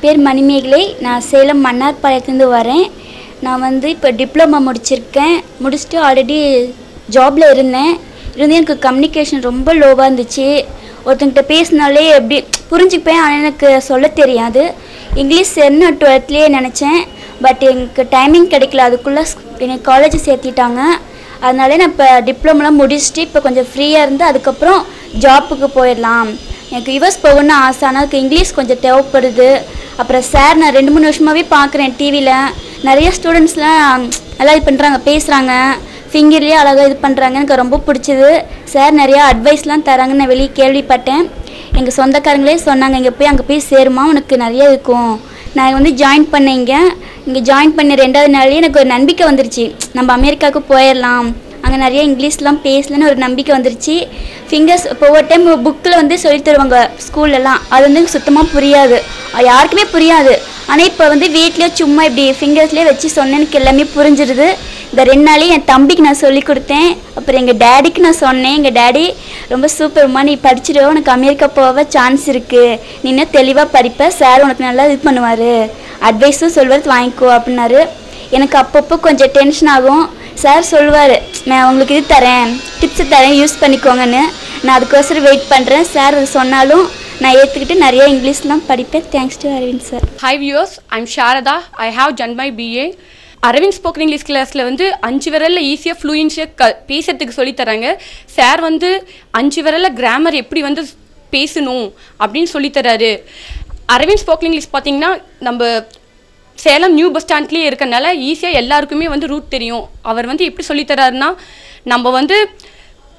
பேர் மணிமேகலை. நான் சேலம் மன்னார்பாளையத்துலேருந்து வரேன். நான் வந்து இப்போ டிப்ளமா முடிச்சிருக்கேன். முடிச்சுட்டு ஆல்ரெடி ஜாபில் இருந்தேன். எனக்கு கம்யூனிகேஷன் ரொம்ப லோவாக இருந்துச்சு. ஒருத்தங்கிட்ட பேசினாலே எப்படி புரிஞ்சுப்பேன், ஆனால் எனக்கு சொல்ல தெரியாது. இங்கிலீஷ் என்ன 12லேயே நினச்சேன். பட் எனக்கு டைமிங் கிடைக்கல. அதுக்குள்ளே எனக்கு காலேஜ் சேர்த்திட்டாங்க. அதனால நான் இப்போ டிப்ளமோலாம் முடிச்சுட்டு இப்போ கொஞ்சம் ஃப்ரீயாக இருந்து அதுக்கப்புறம் ஜாப்புக்கு போயிடலாம். எனக்கு யுஎஸ் போகணுன்னு ஆசை. ஆனால் அதுக்கு இங்கிலீஷ் கொஞ்சம் தேவைப்படுது. அப்புறம் சார் நான் 2-3 வருஷமாகவே பார்க்குறேன் டிவியில். நிறைய ஸ்டூடெண்ட்ஸ்லாம் நல்லா இது பண்ணுறாங்க, பேசுகிறாங்க, ஃபிங்கர்லேயே அழகாக இது பண்ணுறாங்க. எனக்கு ரொம்ப பிடிச்சிது. சார் நிறையா அட்வைஸ்லாம் தராங்கன்னு நான் வெளியே கேள்விப்பட்டேன். எங்கள் சொந்தக்காரங்களே சொன்னாங்க, அங்கே போய் சேருமா, உனக்கு நிறைய இருக்கும். நான் வந்து ஜாயின் பண்ணேன். இங்கே ஜாயின் பண்ண 2வது நாள்லேயே எனக்கு ஒரு நம்பிக்கை வந்துருச்சு, நம்ம அமெரிக்காவுக்கு போயிடலாம், அங்கே நிறைய இங்கிலீஷ்லாம் பேசலன்னு ஒரு நம்பிக்கை வந்துருச்சு. ஃபிங்கர்ஸ் இப்போ ஒவ்வொரு டைம் புக்கில் வந்து சொல்லி தருவாங்க ஸ்கூல்லலாம், அது வந்து சுத்தமாக புரியாது, யாருக்குமே புரியாது. ஆனால் இப்போ வந்து வீட்லேயே சும்மா இப்படி ஃபிங்கர்ஸ்லேயே வச்சு சொன்னேன், எனக்கு எல்லாமே புரிஞ்சிடுது. இந்த 2 நாளே என் தம்பிக்கு நான் சொல்லி கொடுத்தேன். அப்புறம் எங்கள் டேடிக்கு நான் சொன்னேன். எங்கள் டேடி ரொம்ப சூப்பர்மா, நீ படிச்சுட்டு உனக்கு அமெரிக்கா போக சான்ஸ் இருக்குது, நீ இன்னும் தெளிவாக படிப்ப, சார் உனக்கு நல்லா இது பண்ணுவார், அட்வைஸும் சொல்வது வாங்கிக்கோ அப்படின்னாரு. எனக்கு அப்பப்போ கொஞ்சம் டென்ஷன் ஆகும். சார் சொல்லுவார், நான் உங்களுக்கு இது தரேன், டிப்ஸு தரேன், யூஸ் பண்ணிக்கோங்கன்னு. நான் அதுக்கோசரம் வெயிட் பண்ணுறேன். சார் அது சொன்னாலும் நான் ஏற்றுக்கிட்டு நிறைய இங்கிலீஷ்லாம் படிப்பேன். Thanks to Aravind sir. Hi viewers, I'm Sharada. I have done my BA. Aravind spoken English கிளாஸில் வந்து 5 விரலில் ஈஸியாக ஃப்ளூயன்ஸியாக பேசுறதுக்கு சொல்லித்தராங்க. சார் வந்து 5 விரலில் கிராமர் எப்படி வந்து பேசணும் அப்படின்னு சொல்லித்தராரு. அரவிந்த் ஸ்போக்கன் இங்கிலீஷ் பார்த்திங்கன்னா நம்ம சேலம் நியூ பஸ் ஸ்டாண்ட்லேயே இருக்கனால ஈஸியாக எல்லாருக்குமே வந்து ரூட் தெரியும். அவர் வந்து எப்படி சொல்லித்தராருன்னா,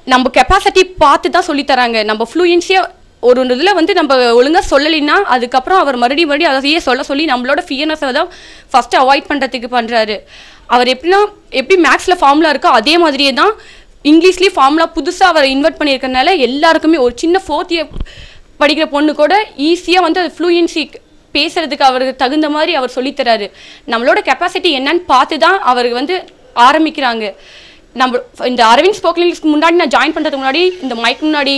நம்ம கெப்பாசிட்டி பார்த்து தான் சொல்லித்தராங்க. நம்ம ஃப்ளூயன்ஸியாக ஒரு இதில் வந்து நம்ம ஒழுங்காக சொல்லலைன்னா அதுக்கப்புறம் அவர் மறுபடியும் அதையே சொல்லி நம்மளோட ஃபியர்னஸை தான் ஃபஸ்ட்டு அவாய்ட் பண்ணுறதுக்கு பண்ணுறாரு. அவர் எப்படி மேக்ஸில் ஃபார்முலா இருக்கோ அதே மாதிரியே தான் இங்கிலீஷ்லேயும் ஃபார்முலா புதுசாக அவர் இன்வெர்ட் பண்ணியிருக்கனால எல்லாருக்குமே ஒரு சின்ன 4th இயர் படிக்கிற பொண்ணு கூட ஈஸியாக வந்து அது ஃப்ளூயன்சி பேசுகிறதுக்கு அவருக்கு தகுந்த மாதிரி அவர் சொல்லித்தராரு. நம்மளோட கெப்பாசிட்டி என்னன்னு பார்த்து தான் அவர் வந்து ஆரம்பிக்கிறாங்க. இந்த அரவிந்த் ஸ்போக்கன் இங்கிலீஷ்க்கு முன்னாடி நான் ஜாயின் பண்ணுறதுக்கு முன்னாடி இந்த மைக் முன்னாடி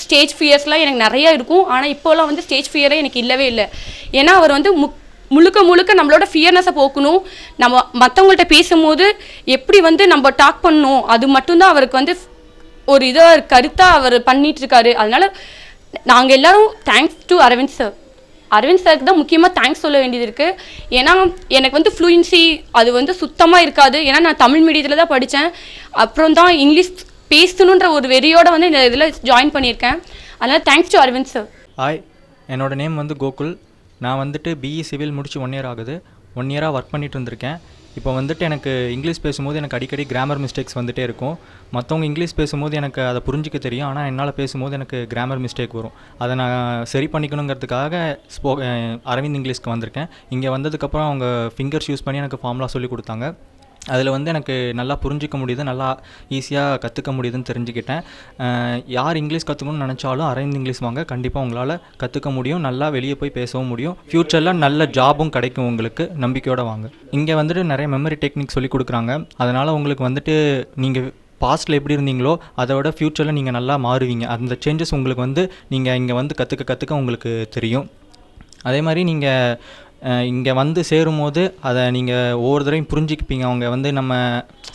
ஸ்டேஜ் ஃபியர்ஸ்லாம் எனக்கு நிறையா இருக்கும். ஆனால் இப்போலாம் வந்து ஸ்டேஜ் ஃபியரே எனக்கு இல்லவே இல்லை. ஏன்னா அவர் வந்து முழுக்க நம்மளோட ஃபியர்னஸை போக்கணும். நம்ம மற்றவங்கள்ட்ட பேசும்போது எப்படி வந்து நம்ம டாக் பண்ணணும், அது மட்டும்தான் அவருக்கு வந்து ஒரு இதாக கருத்தாக அவர் பண்ணிகிட்ருக்காரு. அதனால் நாங்கள் எல்லோரும் thanks to Aravind sir. Aravind சாருக்கு தான் முக்கியமாக தேங்க்ஸ் சொல்ல வேண்டியது இருக்குது. ஏன்னா எனக்கு வந்து ஃப்ளூயன்சி அது வந்து சுத்தமாக இருக்காது. ஏன்னா நான் தமிழ் மீடியத்தில் தான் படித்தேன். அப்புறம் தான் இங்கிலீஷ் பேசணுன்ற ஒரு வெறியோடு வந்து இந்த இதில் ஜாயின் பண்ணியிருக்கேன். அதனால் thanks to Aravind sir. Hi, என்னோடய நேம் வந்து கோகுல். நான் வந்துட்டு பிஇ சிவில் முடிச்சு 1 இயர் ஆகுது. 1 இயராக ஒர்க் பண்ணிகிட்டு இருந்திருக்கேன். இப்போ வந்துட்டு எனக்கு இங்கிலீஷ் பேசும்போது எனக்கு அடிக்கடி கிராமர் மிஸ்டேக்ஸ் வந்துகிட்டே இருக்கும். மற்றவங்க இங்கிலீஷ் பேசும்போது எனக்கு அதை புரிஞ்சிக்க தெரியும். ஆனால் என்னால் பேசும்போது எனக்கு கிராமர் மிஸ்டேக் வரும். அதை நான் சரி பண்ணிக்கணுங்கிறதுக்காக அரவிந்த் இங்கிலீஷ்க்கு வந்திருக்கேன். இங்கே வந்ததுக்கப்புறம் அவங்க ஃபிங்கர்ஸ் யூஸ் பண்ணி எனக்கு ஃபார்முலா சொல்லி கொடுத்தாங்க. அதில் வந்து எனக்கு நல்லா புரிஞ்சிக்க முடியுது, நல்லா ஈஸியாக கற்றுக்க முடியுதுன்னு தெரிஞ்சுக்கிட்டேன். யார் இங்கிலீஷ் கற்றுக்கணும்னு நினச்சாலும் அரவிந்த் இங்கிலீஷ் வாங்க, கண்டிப்பாக உங்களால் கற்றுக்க முடியும், நல்லா வெளியே போய் பேசவும் முடியும், ஃப்யூச்சரில் நல்ல ஜாபும் கிடைக்கும். உங்களுக்கு நம்பிக்கையோடு வாங்க. இங்கே வந்துட்டு நிறைய மெமரி டெக்னிக் சொல்லி கொடுக்குறாங்க. அதனால் உங்களுக்கு வந்துட்டு நீங்கள் பாஸ்ட்டில் எப்படி இருந்தீங்களோ அதை விட ஃப்யூச்சரில் நீங்கள் நல்லா மாறுவீங்க. அந்த சேஞ்சஸ் உங்களுக்கு வந்து நீங்கள் இங்கே வந்து கற்றுக்க உங்களுக்கு தெரியும். அதே மாதிரி நீங்கள் இங்கே வந்து சேரும்போது அதை நீங்கள் ஒவ்வொரு தடவையும் புரிஞ்சுக்கிப்பீங்க. அவங்க வந்து நம்ம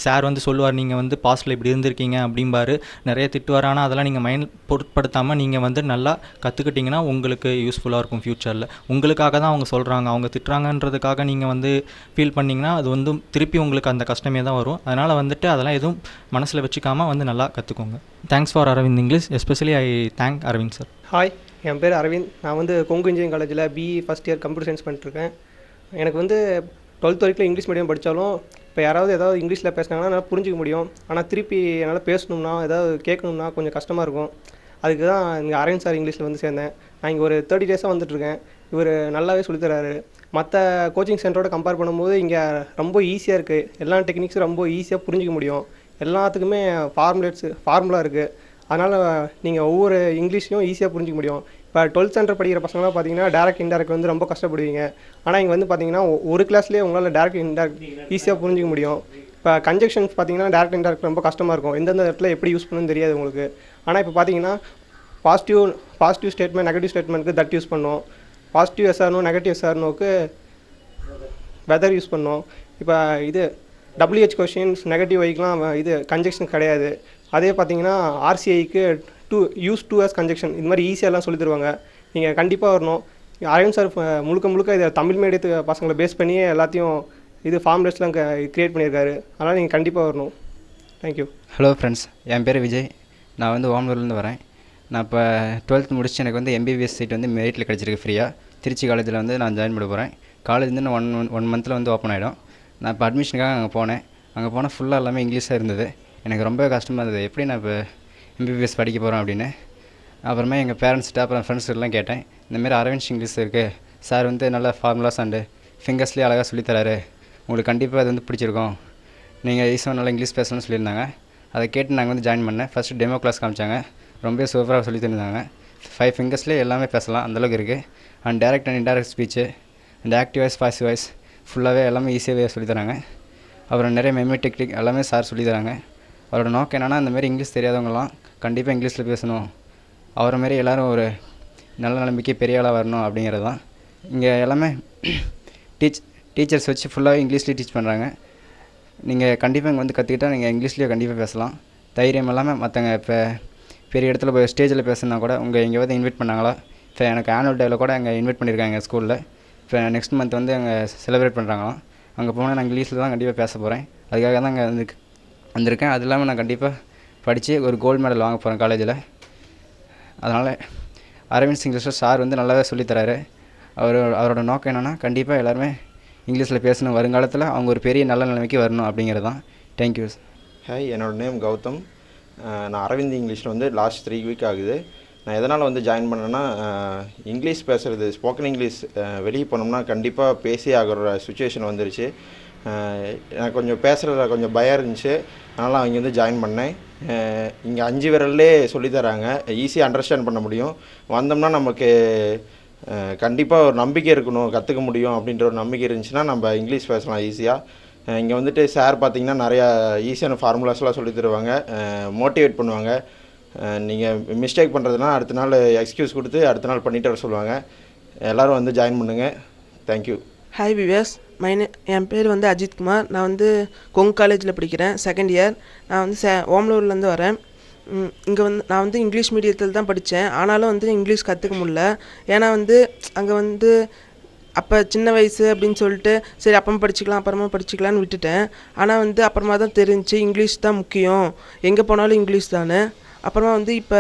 சார் வந்து சொல்லுவார், நீங்கள் வந்து பாஸ்ட்டில் இப்படி இருந்திருக்கீங்க அப்படிம்பாரு, நிறைய திட்டுவார். ஆனால் அதெல்லாம் நீங்கள் மைண்ட் பொருட்படுத்தாமல் நீங்கள் வந்து நல்லா கற்றுக்கிட்டிங்கன்னா உங்களுக்கு யூஸ்ஃபுல்லாக இருக்கும் ஃப்யூச்சரில். உங்களுக்காக தான் அவங்க சொல்கிறாங்க, அவங்க திட்டுறாங்கன்றதுக்காக நீங்கள் வந்து ஃபீல் பண்ணிங்கன்னா அது வந்து திருப்பி உங்களுக்கு அந்த கஷ்டமே தான் வரும். அதனால் வந்துட்டு அதெல்லாம் எதுவும் மனசில் வச்சுக்காமல் வந்து நல்லா கற்றுக்கோங்க. Thanks for Aravind English. Especially I thank Aravind sir. Hi, என் பேர் அரவிந்த். நான் வந்து கொங்கு இன்ஜினியரிங் காலேஜில் BE first year computer science பண்ணிட்டுருக்கேன். எனக்கு வந்து 12th வரைக்கும் இங்கிலீஷ் மீடியம் படித்தாலும் இப்போ ஏதாவது இங்கிலீஷில் பேசினாங்கன்னா என்னால் புரிஞ்சிக்க முடியும். ஆனால் திருப்பி என்னால் பேசணும்னா ஏதாவது கேட்கணும்னா கொஞ்சம் கஷ்டமாக இருக்கும். அதுக்கு தான் இங்கே அரவிந்த் சார் இங்கிலீஷில் வந்து சேர்ந்தேன். நான் இங்கே ஒரு 30 டேஸாக வந்துட்டுருக்கேன். இவர் நல்லாவே சொல்லித்தராரு. மற்ற கோச்சிங் சென்டரோட கம்பேர் பண்ணும்போது இங்கே ரொம்ப ஈஸியாக இருக்குது. எல்லா டெக்னிக்ஸும் ரொம்ப ஈஸியாக புரிஞ்சிக்க முடியும். எல்லாத்துக்குமே ஃபார்முலா இருக்குது. அதனால் நீங்கள் ஒவ்வொரு இங்கிலீஷையும் ஈஸியாக புரிஞ்சிக்க முடியும். இப்போ 12th ஸ்டாண்டர்ட் படிக்கிற பசங்களாம் பார்த்தீங்கன்னா டேரக்ட் இன்டேரக்ட் வந்து ரொம்ப கஷ்டப்படுவீங்க. ஆனால் இங்கே வந்து பார்த்தீங்கன்னா ஒரு கிளாஸ்லேயே உங்களால் டேரக்ட் இன்டேரக்ட் ஈஸியாக புரிஞ்சிக்க முடியும். இப்போ கன்ஜெக்ஷன்ஸ் பார்த்தீங்கன்னா டேரக்ட் இன்டேரக்ட் ரொம்ப கஷ்டமாக இருக்கும். எந்தெந்த இடத்துல எப்படி யூஸ் பண்ணணும்னு தெரியாது உங்களுக்கு. ஆனால் இப்போ பார்த்தீங்கன்னா பாசிட்டிவ் ஸ்டேட்மெண்ட், நெகட்டிவ் ஸ்டேட்மெண்ட்டுக்கு தட் யூஸ் பண்ணுவோம். பாசிட்டிவ் எஸ்ஆர்னோ நெகட்டிவ் எஸ்ஆர்னோக்கு வெதர் யூஸ் பண்ணோம். இப்போ இது WH கொஷின்ஸ் நெகட்டிவ் வைக்கெலாம் இது கன்ஜெக்ஷன் கிடையாது. அதே பார்த்தீங்கன்னா RCIக்கு யூஸ் 2 கன்ஜெக்ஷன் இது மாதிரி ஈஸியாகலாம் சொல்லி தருவாங்க. நீங்கள் கண்டிப்பாக வரணும். அரவிந்த் சார் முழுக்க இதை தமிழ் மீடியத்து பசங்களை பேஸ் பண்ணியே எல்லாத்தையும் இது ஃபார்ம்லெஸ்லாம் க்ரியேட் பண்ணியிருக்காரு. அதனால் நீங்கள் கண்டிப்பாக வரணும். தேங்க்யூ. ஹலோ ஃப்ரெண்ட்ஸ், என் பேர் விஜய். நான் வந்து ஓமலூர்லேருந்து வரேன். நான் இப்போ 12th முடிச்சு எனக்கு வந்து MBBS சீட் வந்து மெரிட்டில் கிடச்சிருக்கு ஃப்ரீயாக. திருச்சி காலேஜில் வந்து நான் ஜாயின் பண்ண போகிறேன். காலேஜ் வந்து ஒன் மந்தில் வந்து ஓப்பன் ஆகிடும். நான் இப்போ அட்மிஷனுக்காக அங்கே போனேன். அங்கே போனால் ஃபுல்லாக எல்லாமே இங்கிலீஷாக இருந்தது. எனக்கு ரொம்ப கஷ்டமாக இருந்தது, எப்படி நான் இப்போ MBBS படிக்க போகிறேன் அப்படின்னு. அப்புறமா எங்கள் பேரண்ட்ஸ்கிட்ட அப்புறம் ஃப்ரெண்ட்ஸ்கிட்டலாம் கேட்டேன். இந்தமாரி அரவிந்த் இங்கிலீஷ் இருக்குது சார், வந்து நல்ல ஃபார்முலாஸ் அண்டு ஃபிங்கர்ஸ்லேயே அழகாக சொல்லித்தராரு, உங்களுக்கு கண்டிப்பாக அது வந்து பிடிச்சிருக்கும், நீங்கள் ஈஸியாக நல்லா இங்கிலீஷ் பேசணும்னு சொல்லியிருந்தாங்க. அதை கேட்டு நாங்கள் வந்து ஜாயின் பண்ணேன். ஃபஸ்ட்டு டெமோ கிளாஸ் காமிச்சாங்க, ரொம்ப சூப்பராக சொல்லி தந்தாங்க. 5 ஃபிங்கர்ஸ்லேயே எல்லாமே பேசலாம், அந்தளவுக்கு இருக்குது. And direct and indirect speech and active voice passive voice ஃபுல்லாகவே எல்லாமே ஈஸியாகவே சொல்லித்தராங்க. அப்புறம் நிறைய மெமரி டெக்னிக் எல்லாமே சார் சொல்லித்தராங்க. அவரோட நோக்கம் என்னென்னா, இந்தமாரி இங்கிலீஷ் தெரியாதவங்களாம் கண்டிப்பாக இங்கிலீஷில் பேசணும், அவரை மாரி எல்லோரும் ஒரு நல்ல நிலைமைக்கு பெரிய ஆளாக வரணும் அப்படிங்கிறது தான். இங்கே எல்லாமே டீச்சர்ஸ் வச்சு ஃபுல்லாகவே இங்கிலீஷ்லேயே டீச் பண்ணுறாங்க. நீங்கள் கண்டிப்பாக இங்கே வந்து கற்றுக்கிட்டால் நீங்கள் இங்கிலீஷ்லேயே கண்டிப்பாக பேசலாம். தைரியம் இல்லாமல் மற்றவங்க இப்போ பெரிய இடத்துல போய் ஸ்டேஜில் பேசுனா கூட உங்கள் எங்கேயாவது இன்வைட் பண்ணாங்களா, இப்போ எனக்கு ஆனுவல் டேவில் கூட அங்கே இன்வைட் பண்ணியிருக்காங்க ஸ்கூலில். இப்போ நெக்ஸ்ட் மந்த் வந்து அங்கே செலிப்ரேட் பண்ணுறாங்களாம். அங்கே போனால் நான் இங்கிலீஷில் தான் கண்டிப்பாக பேச போகிறேன். அதுக்காக தான் அங்கே வந்திருக்கேன். அது இல்லாமல் நான் கண்டிப்பாக படித்து ஒரு கோல்டு மெடல் வாங்க போகிறேன் காலேஜில். அதனால் அரவிந்த் இங்கிலீஷில் சார் வந்து நல்லாவே சொல்லித்தராரு. அவரோட நோக்கம் என்னென்னா, கண்டிப்பாக எல்லாருமே இங்கிலீஷில் பேசணும், வருங்காலத்தில் அவங்க ஒரு பெரிய நல்ல நிலைமைக்கு வரணும் அப்படிங்கிறது தான். தேங்க்யூ. ஹாய், என்னோடய நேம் கௌதம். நான் அரவிந்த் இங்கிலீஷில் வந்து லாஸ்ட் 3 வீக் ஆகுது. நான் எதனால் வந்து ஜாயின் பண்ணேன்னா, இங்கிலீஷ் பேசுகிறது, ஸ்போக்கன் இங்கிலீஷ் வெளியே போனோம்னா கண்டிப்பாக பேசி ஆகிற சுச்சுவேஷன் வந்துருச்சு. எனக்கு கொஞ்சம் பேசுகிறதுல கொஞ்சம் பயம் இருந்துச்சு, அதனால் அவங்க வந்து ஜாயின் பண்ணேன். இங்கே 5 விரல்லே சொல்லித்தராங்க, ஈஸியாக அண்டர்ஸ்டாண்ட் பண்ண முடியும். வந்தோம்னா நமக்கு கண்டிப்பாக ஒரு நம்பிக்கை இருக்கணும், கற்றுக்க முடியும் அப்படின்ற ஒரு நம்பிக்கை இருந்துச்சுன்னா நம்ம இங்கிலீஷ் பேசலாம் ஈஸியாக. இங்கே வந்துட்டு சார் பார்த்திங்கன்னா நிறையா ஈஸியான ஃபார்முலாஸ்லாம் சொல்லி தருவாங்க, மோட்டிவேட் பண்ணுவாங்க. நீங்கள் மிஸ்டேக் பண்ணுறதுனா அடுத்த நாள் எக்ஸ்கியூஸ் கொடுத்து அடுத்த நாள் பண்ணிட்டு வர சொல்லுவாங்க. எல்லோரும் வந்து ஜாயின் பண்ணுங்கள். தேங்க்யூ. ஹாய் விவேஸ், என் பேர் வந்து அஜித்குமார். நான் வந்து கொங்கு காலேஜில் படிக்கிறேன், 2nd இயர். நான் வந்து ஓமலூர்லேருந்து வரேன். இங்கே வந்து நான் வந்து இங்கிலீஷ் மீடியத்தில் தான் படித்தேன். ஆனாலும் வந்து இங்கிலீஷ் கற்றுக்க முடியல. ஏன்னா வந்து அங்கே வந்து அப்போ சின்ன வயசு அப்படின்னு சொல்லிட்டு சரி அப்புறமா படிச்சுக்கலான்னு விட்டுட்டேன். ஆனால் வந்து அப்புறமா தான் தெரிஞ்சிச்சு இங்கிலீஷ் தான் முக்கியம், எங்கே போனாலும் இங்கிலீஷ் தானே. அப்புறமா வந்து இப்போ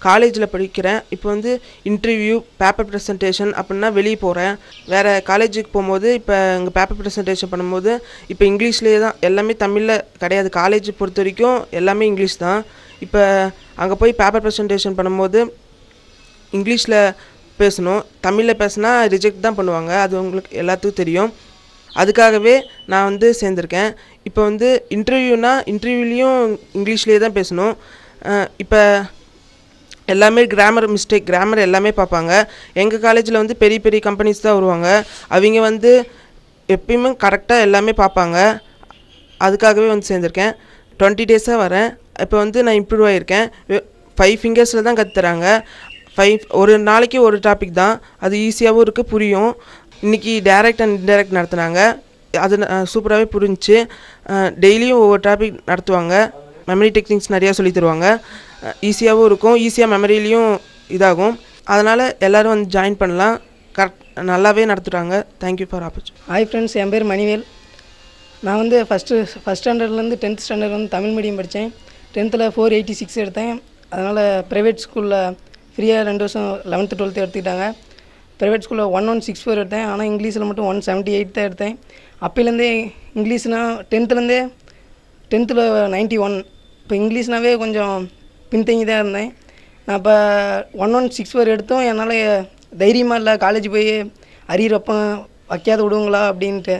காலேஜில் படிக்கிறேன். இப்போ வந்து இன்டர்வியூ, பேப்பர் ப்ரெசன்டேஷன் அப்படின்னா வெளியே போகிறேன். வேறு காலேஜுக்கு போகும்போது இப்போ இங்கே பேப்பர் ப்ரெசன்டேஷன் பண்ணும்போது இப்போ இங்கிலீஷ்லேயே தான், எல்லாமே தமிழில் கிடையாது. காலேஜ் பொறுத்த வரைக்கும் எல்லாமே இங்கிலீஷ் தான். இப்போ அங்கே போய் பேப்பர் ப்ரெசன்டேஷன் பண்ணும்போது இங்கிலீஷில் பேசணும், தமிழில் பேசினா ரிஜெக்ட் தான் பண்ணுவாங்க, அது உங்களுக்கு எல்லாத்துக்கும் தெரியும். அதுக்காகவே நான் வந்து சேர்ந்துருக்கேன். இப்போ வந்து இன்டர்வியூலேயும் இங்கிலீஷ்லேயே தான் பேசணும். இப்போ எல்லாமே கிராமர் எல்லாமே பார்ப்பாங்க. எங்கள் காலேஜில் வந்து பெரிய பெரிய கம்பெனிஸ் தான் வருவாங்க, அவங்க வந்து எப்பயுமே கரெக்டாக எல்லாமே பார்ப்பாங்க. அதுக்காகவே வந்து சேர்ந்துருக்கேன். 20 டேஸாக வரேன். இப்போ வந்து நான் இம்ப்ரூவ் ஆகியிருக்கேன். 5 ஃபிங்கர்ஸில் தான் கற்றுத்தராங்க. ஒரு நாளைக்கு ஒரு டாபிக் தான், அது ஈஸியாகவும் இருக்குது, புரியும். இன்றைக்கி டைரக்ட் அண்ட் இன்டைரக்ட் நடத்துனாங்க, அது சூப்பராகவே புரிஞ்சிச்சு. டெய்லியும் ஒவ்வொரு டாபிக் நடத்துவாங்க. மெமரி டெக்னிக்ஸ் நிறையா சொல்லி தருவாங்க, ஈஸியாகவும் இருக்கும், ஈஸியாக மெமரிலையும் இதாகும். அதனால் எல்லோரும் வந்து ஜாயின் பண்ணலாம், நல்லாவே நடத்துகிறாங்க. Thank you for opportunity. Hi friends, என் பேர் மணிவேல். நான் வந்து ஃபஸ்ட் ஸ்டாண்டர்ட்லேருந்து 10th ஸ்டாண்டர்ட் வந்து தமிழ் மீடியம் படித்தேன். 10th 486 எடுத்தேன். அதனால் ப்ரைவேட் ஸ்கூலில் ஃப்ரீயாக 2 வருஷம் 11th 12th எடுத்துக்கிட்டாங்க. ப்ரைவேட் ஸ்கூலில் 1164 எடுத்தேன். ஆனால் இங்கிலீஷில் மட்டும் 178 தான் எடுத்தேன். அப்போலேருந்தே இங்கிலீஷ்னால் 10th 91. இப்போ இங்கிலீஷ்னாவே கொஞ்சம் பின்தங்கி தான் இருந்தேன். நான் இப்போ 1164 எடுத்தோம். என்னால் தைரியமாக இல்லை, காலேஜ் போய் அரியர் வைக்காத விடுங்களா அப்படின்ட்டு.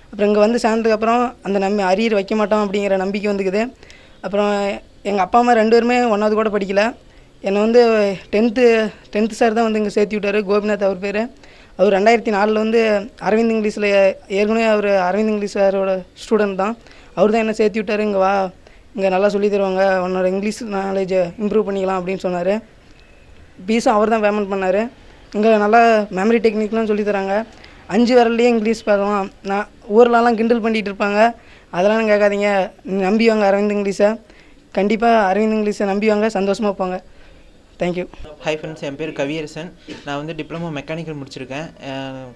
அப்புறம் இங்கே வந்து சேர்ந்ததுக்கப்புறம் அந்த அரியர் வைக்க மாட்டோம் அப்படிங்கிற நம்பிக்கை வந்துக்குது. அப்புறம் எங்கள் அப்பா அம்மா 2 பேருமே 1வது கூட படிக்கலை. என்னை வந்து 10th சார் தான் வந்து இங்கே சேர்த்து விட்டார், கோபிநாத் அவர் பேர். அவர் 2004 வந்து அரவிந்த் இங்கிலீஷில் ஏற்கனவே அவர் அரவிந்த் இங்கிலீஷ் சாரோட ஸ்டூடெண்ட் தான். அவர் தான் என்ன சேர்த்து விட்டார். இங்கே வா, இங்கே நல்லா சொல்லி தருவாங்க, உன்னோட இங்கிலீஷ் நாலேஜை இம்ப்ரூவ் பண்ணிக்கலாம் அப்படின்னு சொன்னார். ஃபீஸும் அவர் தான் பேமெண்ட் பண்ணார். இங்கே நல்லா மெமரி டெக்னிக்லாம் சொல்லித்தராங்க. 5 விரல்லையே இங்கிலீஷ் பேசலாம். நான் ஊர்லலாம் கிண்டல் பண்ணிகிட்டு இருப்பாங்க, அதெல்லாம் கேட்காதீங்க, நம்பி வாங்க அரவிந்த் இங்கிலீஷை. கண்டிப்பாக அரவிந்த் இங்கிலீஷை நம்பி வாங்க, சந்தோஷமாக போங்க. தேங்க்யூ. ஹாய் ஃப்ரெண்ட்ஸ், என் பேர் கவியரசன். நான் வந்து டிப்ளமோ மெக்கானிக்கல் முடிச்சிருக்கேன்.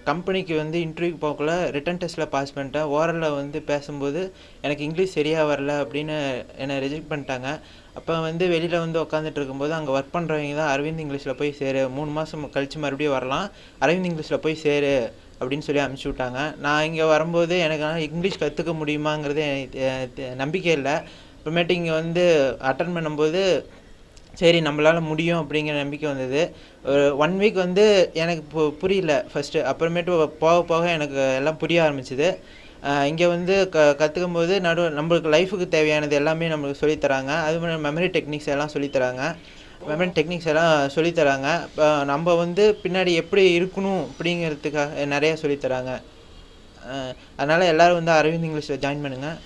கம்பெனிக்கு வந்து இன்டர்வியூக்கு போகக்குள்ள ரிட்டன் டெஸ்ட்டில் பாஸ் பண்ணிட்டேன். ஓரலில் வந்து பேசும்போது எனக்கு இங்கிலீஷ் சரியாக வரல அப்படின்னு என்னை ரிஜெக்ட் பண்ணிட்டாங்க. அப்போ வந்து வெளியில் வந்து உட்காந்துட்டு இருக்கும்போது அங்கே ஒர்க் பண்ணுறவங்க தான் அரவிந்த் இங்கிலீஷில் போய் சேரு, 3 மாதம் கழித்து மறுபடியும் வரலாம், அரவிந்த் இங்கிலீஷில் போய் சேரு அப்படின்னு சொல்லி அனுப்பிச்சி விட்டாங்க. நான் இங்கே வரும்போது எனக்கு ஆனால் இங்கிலீஷ் கற்றுக்க முடியுமாங்கிறது எனக்கு நம்பிக்கை இல்லை. அப்புறமேட்டு இங்கே வந்து அட்டன் பண்ணும்போது சரி நம்மளால் முடியும் அப்படிங்கிற நம்பிக்கை வந்தது. ஒரு 1 வீக் வந்து எனக்கு புரியல ஃபஸ்ட்டு, அப்புறமேட்டு போக போக எனக்கு எல்லாம் புரிய ஆரம்பிச்சிது. இங்கே வந்து கற்றுக்கும் போது நம்மளுக்கு லைஃபுக்கு தேவையானது எல்லாமே நம்மளுக்கு சொல்லித்தராங்க. அது மெமரி டெக்னிக்ஸ் எல்லாம் சொல்லித்தராங்க. இப்போ நம்ம வந்து பின்னாடி எப்படி இருக்கணும் அப்படிங்கிறதுக்காக நிறையா சொல்லித்தராங்க. அதனால் எல்லோரும் வந்து அரவிந்த் இங்கிலீஷில் ஜாயின் பண்ணுங்கள்.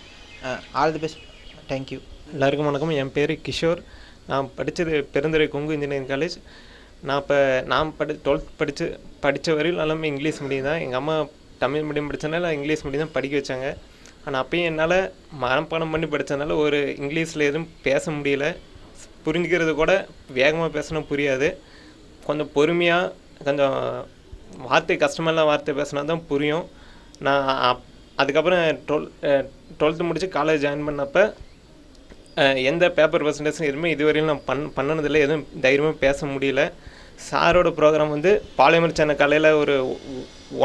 All the best. தேங்க்யூ. எல்லாருக்கும் வணக்கம். என் பேர் கிஷோர். நான் படித்தது பெருந்துறை கொங்கு இன்ஜினியரிங் காலேஜ். நான் 12th படித்த வரையும் எல்லாமே இங்கிலீஷ் மீடியம் தான். எங்கள் அம்மா தமிழ் மீடியம் படித்தனால இங்கிலீஷ் மீடியம் தான் படிக்க வச்சாங்க. ஆனால் அப்பயும் என்னால் மனப்பாடம் பண்ணி படித்ததுனால ஒரு இங்கிலீஷில் எதுவும் பேச முடியல. புரிஞ்சுக்கிறது கூட வேகமாக பேசினா புரியாது. கொஞ்சம் பொறுமையாக கொஞ்சம் வார்த்தை கஷ்டமெல்லாம் வார்த்தை பேசினா தான் புரியும். நான் அதுக்கப்புறம் 12th முடித்து காலேஜ் ஜாயின் பண்ணப்போ எந்த பேப்பர் பர்சன்டேஜும் எதுவுமே இதுவரையும் நான் பண்ணினதில்லை. எதுவும் தைரியமாக பேச முடியல. சாரோட ப்ரோக்ராம் வந்து பாலிமர் சேனல் காலையில் ஒரு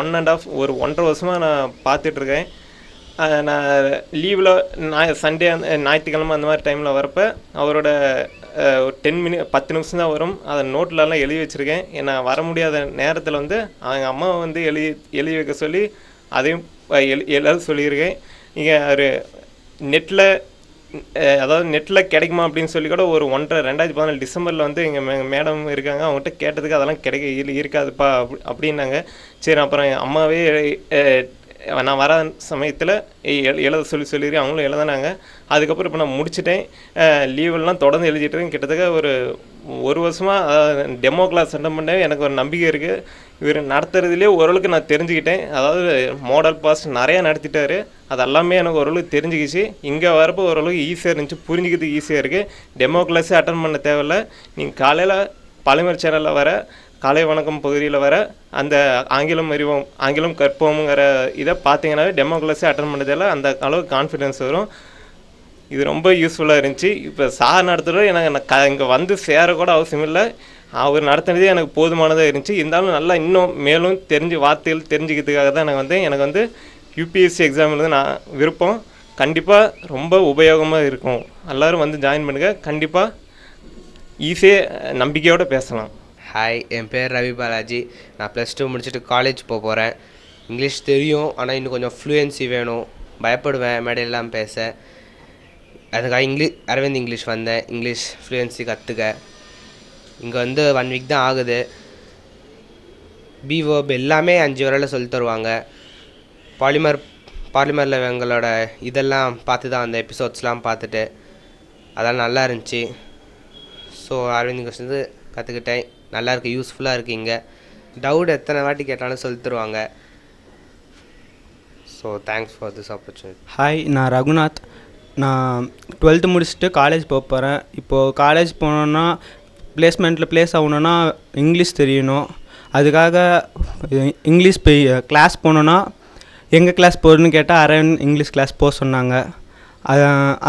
1.5 வருஷமாக நான் பார்த்துட்ருக்கேன். நான் லீவில் சண்டே ஞாயிற்றுக்கிழமை அந்த மாதிரி டைமில் வரப்போ அவரோட 10 நிமிஷம் தான் வரும். அதை நோட்லலாம் எழுதி வச்சுருக்கேன். நான் வர முடியாத நேரத்தில் வந்து அவங்க அம்மாவை வந்து எழுதி வைக்க சொல்லி அதையும் எழுத சொல்லியிருக்கேன். இங்கே ஒரு நெட்டில் கிடைக்குமா அப்படின்னு சொல்லி கூட ஒரு 2014 டிசம்பரில் வந்து எங்கள் மேடம் இருக்காங்க, அவங்ககிட்ட கேட்டதுக்கு அதெல்லாம் இருக்காதுப்பா அப்படின்னாங்க. சரி, அப்புறம் அம்மாவே நான் வர சமயத்தில் எழுத சொல்லிடுறேன். அவங்களும் எழுதினாங்க. அதுக்கப்புறம் இப்போ நான் முடிச்சுட்டேன். லீவெல்லாம் தொடர்ந்து எழுதிட்டுருக்கேன். கிட்டத்தட்ட ஒரு வருஷமாக டெமோ கிளாஸ் அட்டன் பண்ணவே எனக்கு ஒரு நம்பிக்கை இருக்குது. இவர் நடத்துறதுலேயே ஓரளவுக்கு நான் தெரிஞ்சுக்கிட்டேன். அதாவது மாடல் பாஸ் நிறையா நடத்திட்டார். அது எல்லாமே எனக்கு ஓரளவுக்கு தெரிஞ்சுக்கிச்சு. இங்கே வரப்போ ஓரளவுக்கு ஈஸியாக இருந்துச்சு, புரிஞ்சுக்கிறதுக்கு ஈஸியாக இருக்குது. டெமோ கிளாஸே அட்டன் பண்ண தேவையில்லை. நீங்கள் காலையில் பாலிமர் சேனலில் வர காலை வணக்கம் பகுதியில் வர அந்த ஆங்கிலம் கற்போம்ங்கிற இதை பார்த்தீங்கன்னாவே டெமோ கிளாஸே அட்டன் பண்ணதில்லை. அந்த அளவுக்கு கான்ஃபிடென்ஸ் வரும். இது ரொம்ப யூஸ்ஃபுல்லாக இருந்துச்சு. இப்போ சார் நடத்துகிறது எனக்கு இங்கே வந்து சேரக்கூட அவசியம் இல்லை. அவர் நடத்துனதே எனக்கு போதுமானதாக இருந்துச்சு. இருந்தாலும் நல்லா இன்னும் மேலும் வார்த்தைகள் தெரிஞ்சுக்கிறதுக்காக தான் எனக்கு வந்து யூபிஎஸ்சி எக்ஸாமில் நான் விருப்பம். கண்டிப்பாக ரொம்ப உபயோகமாக இருக்கும். எல்லோரும் வந்து ஜாயின் பண்ணுங்கள். கண்டிப்பாக ஈஸியாக நம்பிக்கையோடு பேசலாம். ஹாய், என் பேர் ரவி பாலாஜி. நான் +2 முடிச்சுட்டு காலேஜ் போகிறேன். இங்கிலீஷ் தெரியும், ஆனால் இன்னும் கொஞ்சம் ஃப்ளூயன்சி வேணும். பயப்படுவேன் மேடையெல்லாம் பேச. அதுக்காக அரவிந்த் இங்கிலீஷ் வந்தேன், இங்கிலீஷ் ஃப்ளூயன்சி கற்றுக்க. இங்கே வந்து 1 வீக் தான் ஆகுது. பிஓப் எல்லாமே 5 விரலில் சொல்லி தருவாங்க. பாலிமரில் எங்களோட இதெல்லாம் பார்த்து தான் அந்த எபிசோட்ஸ்லாம் பார்த்துட்டு அதெல்லாம் நல்லா இருந்துச்சு. ஸோ அரவிந்த் இங்கிலீஷ் வந்து கற்றுக்கிட்டேன். நல்லாயிருக்கு, யூஸ்ஃபுல்லாக இருக்குது. இங்கே டவுட் எத்தனை வாட்டி கேட்டாலும் சொல்லி தருவாங்க. So thanks for this opportunity. Hi, நான் ரகுநாத். நான் 12th முடிச்சுட்டு காலேஜ் போகிறேன். இப்போது காலேஜ் போனோன்னா பிளேஸ்மெண்ட்டில் ப்ளேஸ் ஆகணுன்னா இங்கிலீஷ் தெரியணும். அதுக்காக இங்கிலீஷ் கிளாஸ் போனோன்னா எங்கள் கிளாஸ் போகணுன்னு கேட்டால் அரவிந்த் இங்கிலீஷ் கிளாஸ் போக சொன்னாங்க.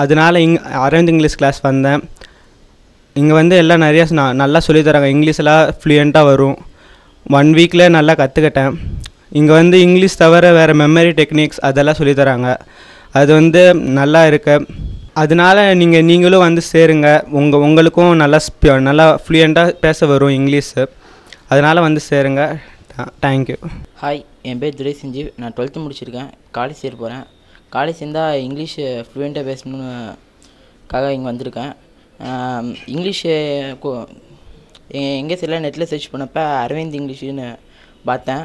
அதனால் அரவிந்த் இங்கிலீஷ் கிளாஸ் வந்தேன். இங்கே வந்து எல்லாம் நிறையா நல்லா சொல்லித்தராங்க. இங்கிலீஷெல்லாம் ஃப்ளூயண்ட்டாக வரும். 1 வீக்கில் நல்லா கற்றுக்கிட்டேன். இங்கே வந்து இங்கிலீஷ் தவிர வேறு மெமரி டெக்னிக்ஸ் அதெல்லாம் சொல்லித்தராங்க. அது வந்து நல்லா இருக்கு. அதனால் நீங்களும் வந்து சேருங்க. உங்களுக்கும் நல்லா ஃப்ளூயண்ட்டாக பேச வரும் இங்கிலீஷு. அதனால் வந்து சேருங்க. தேங்க்யூ. ஹாய், என் பேர் துரை சஞ்சீவ். நான் 12th முடிச்சிருக்கேன். காலேஜ் சேர போகிறேன். காலேஜ் சேர்ந்தால் இங்கிலீஷ் ஃப்ளூயண்ட்டாக பேசணுக்காக இங்கே வந்திருக்கேன். இங்கிலீஷு எங்கே சில நெட்டில் சர்ச் பண்ணப்போ அரவிந்த் இங்கிலீஷுன்னு பார்த்தேன்.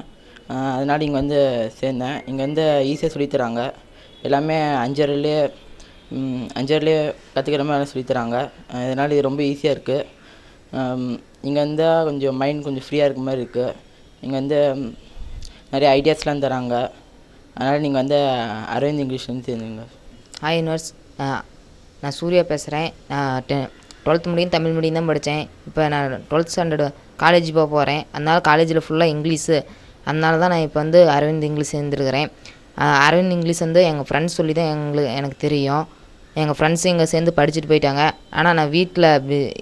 அதனால் இங்கே வந்து சேர்ந்தேன். இங்கே வந்து ஈஸியாக சொல்லித்தராங்க. எல்லாமே 5 விரல்லே கற்றுக்கிற மாதிரி சொல்லித்தராங்க. அதனால் இது ரொம்ப ஈஸியாக இருக்குது. இங்கே வந்தால் கொஞ்சம் மைண்ட் கொஞ்சம் ஃப்ரீயாக இருக்க மாதிரி இருக்குது. இங்கே வந்து நிறைய ஐடியாஸ்லாம் தராங்க. அதனால் நீங்கள் வந்து அரவிந்த் இங்கிலீஷ் வந்து தெரிஞ்சுங்க. ஹாய் யூனிவர்ஸ், நான் சூர்யா பேசுகிறேன். நான் 12th முடியும் தமிழ் மீடியம் தான் படித்தேன். இப்போ நான் 12th ஸ்டாண்டர்டு காலேஜ் போக போகிறேன். அதனால் காலேஜில் ஃபுல்லாக இங்கிலீஷு. அதனால தான் நான் இப்போ வந்து அரவிந்த் இங்கிலீஷ் சேர்ந்துருக்கிறேன். அரவிந்த் இங்கிலீஷ் வந்து எங்கள் ஃப்ரெண்ட்ஸ் சொல்லி தான் எனக்கு தெரியும். எங்கள் ஃப்ரெண்ட்ஸு இங்கே சேர்ந்து படிச்சுட்டு போயிட்டாங்க. ஆனால் நான் வீட்டில்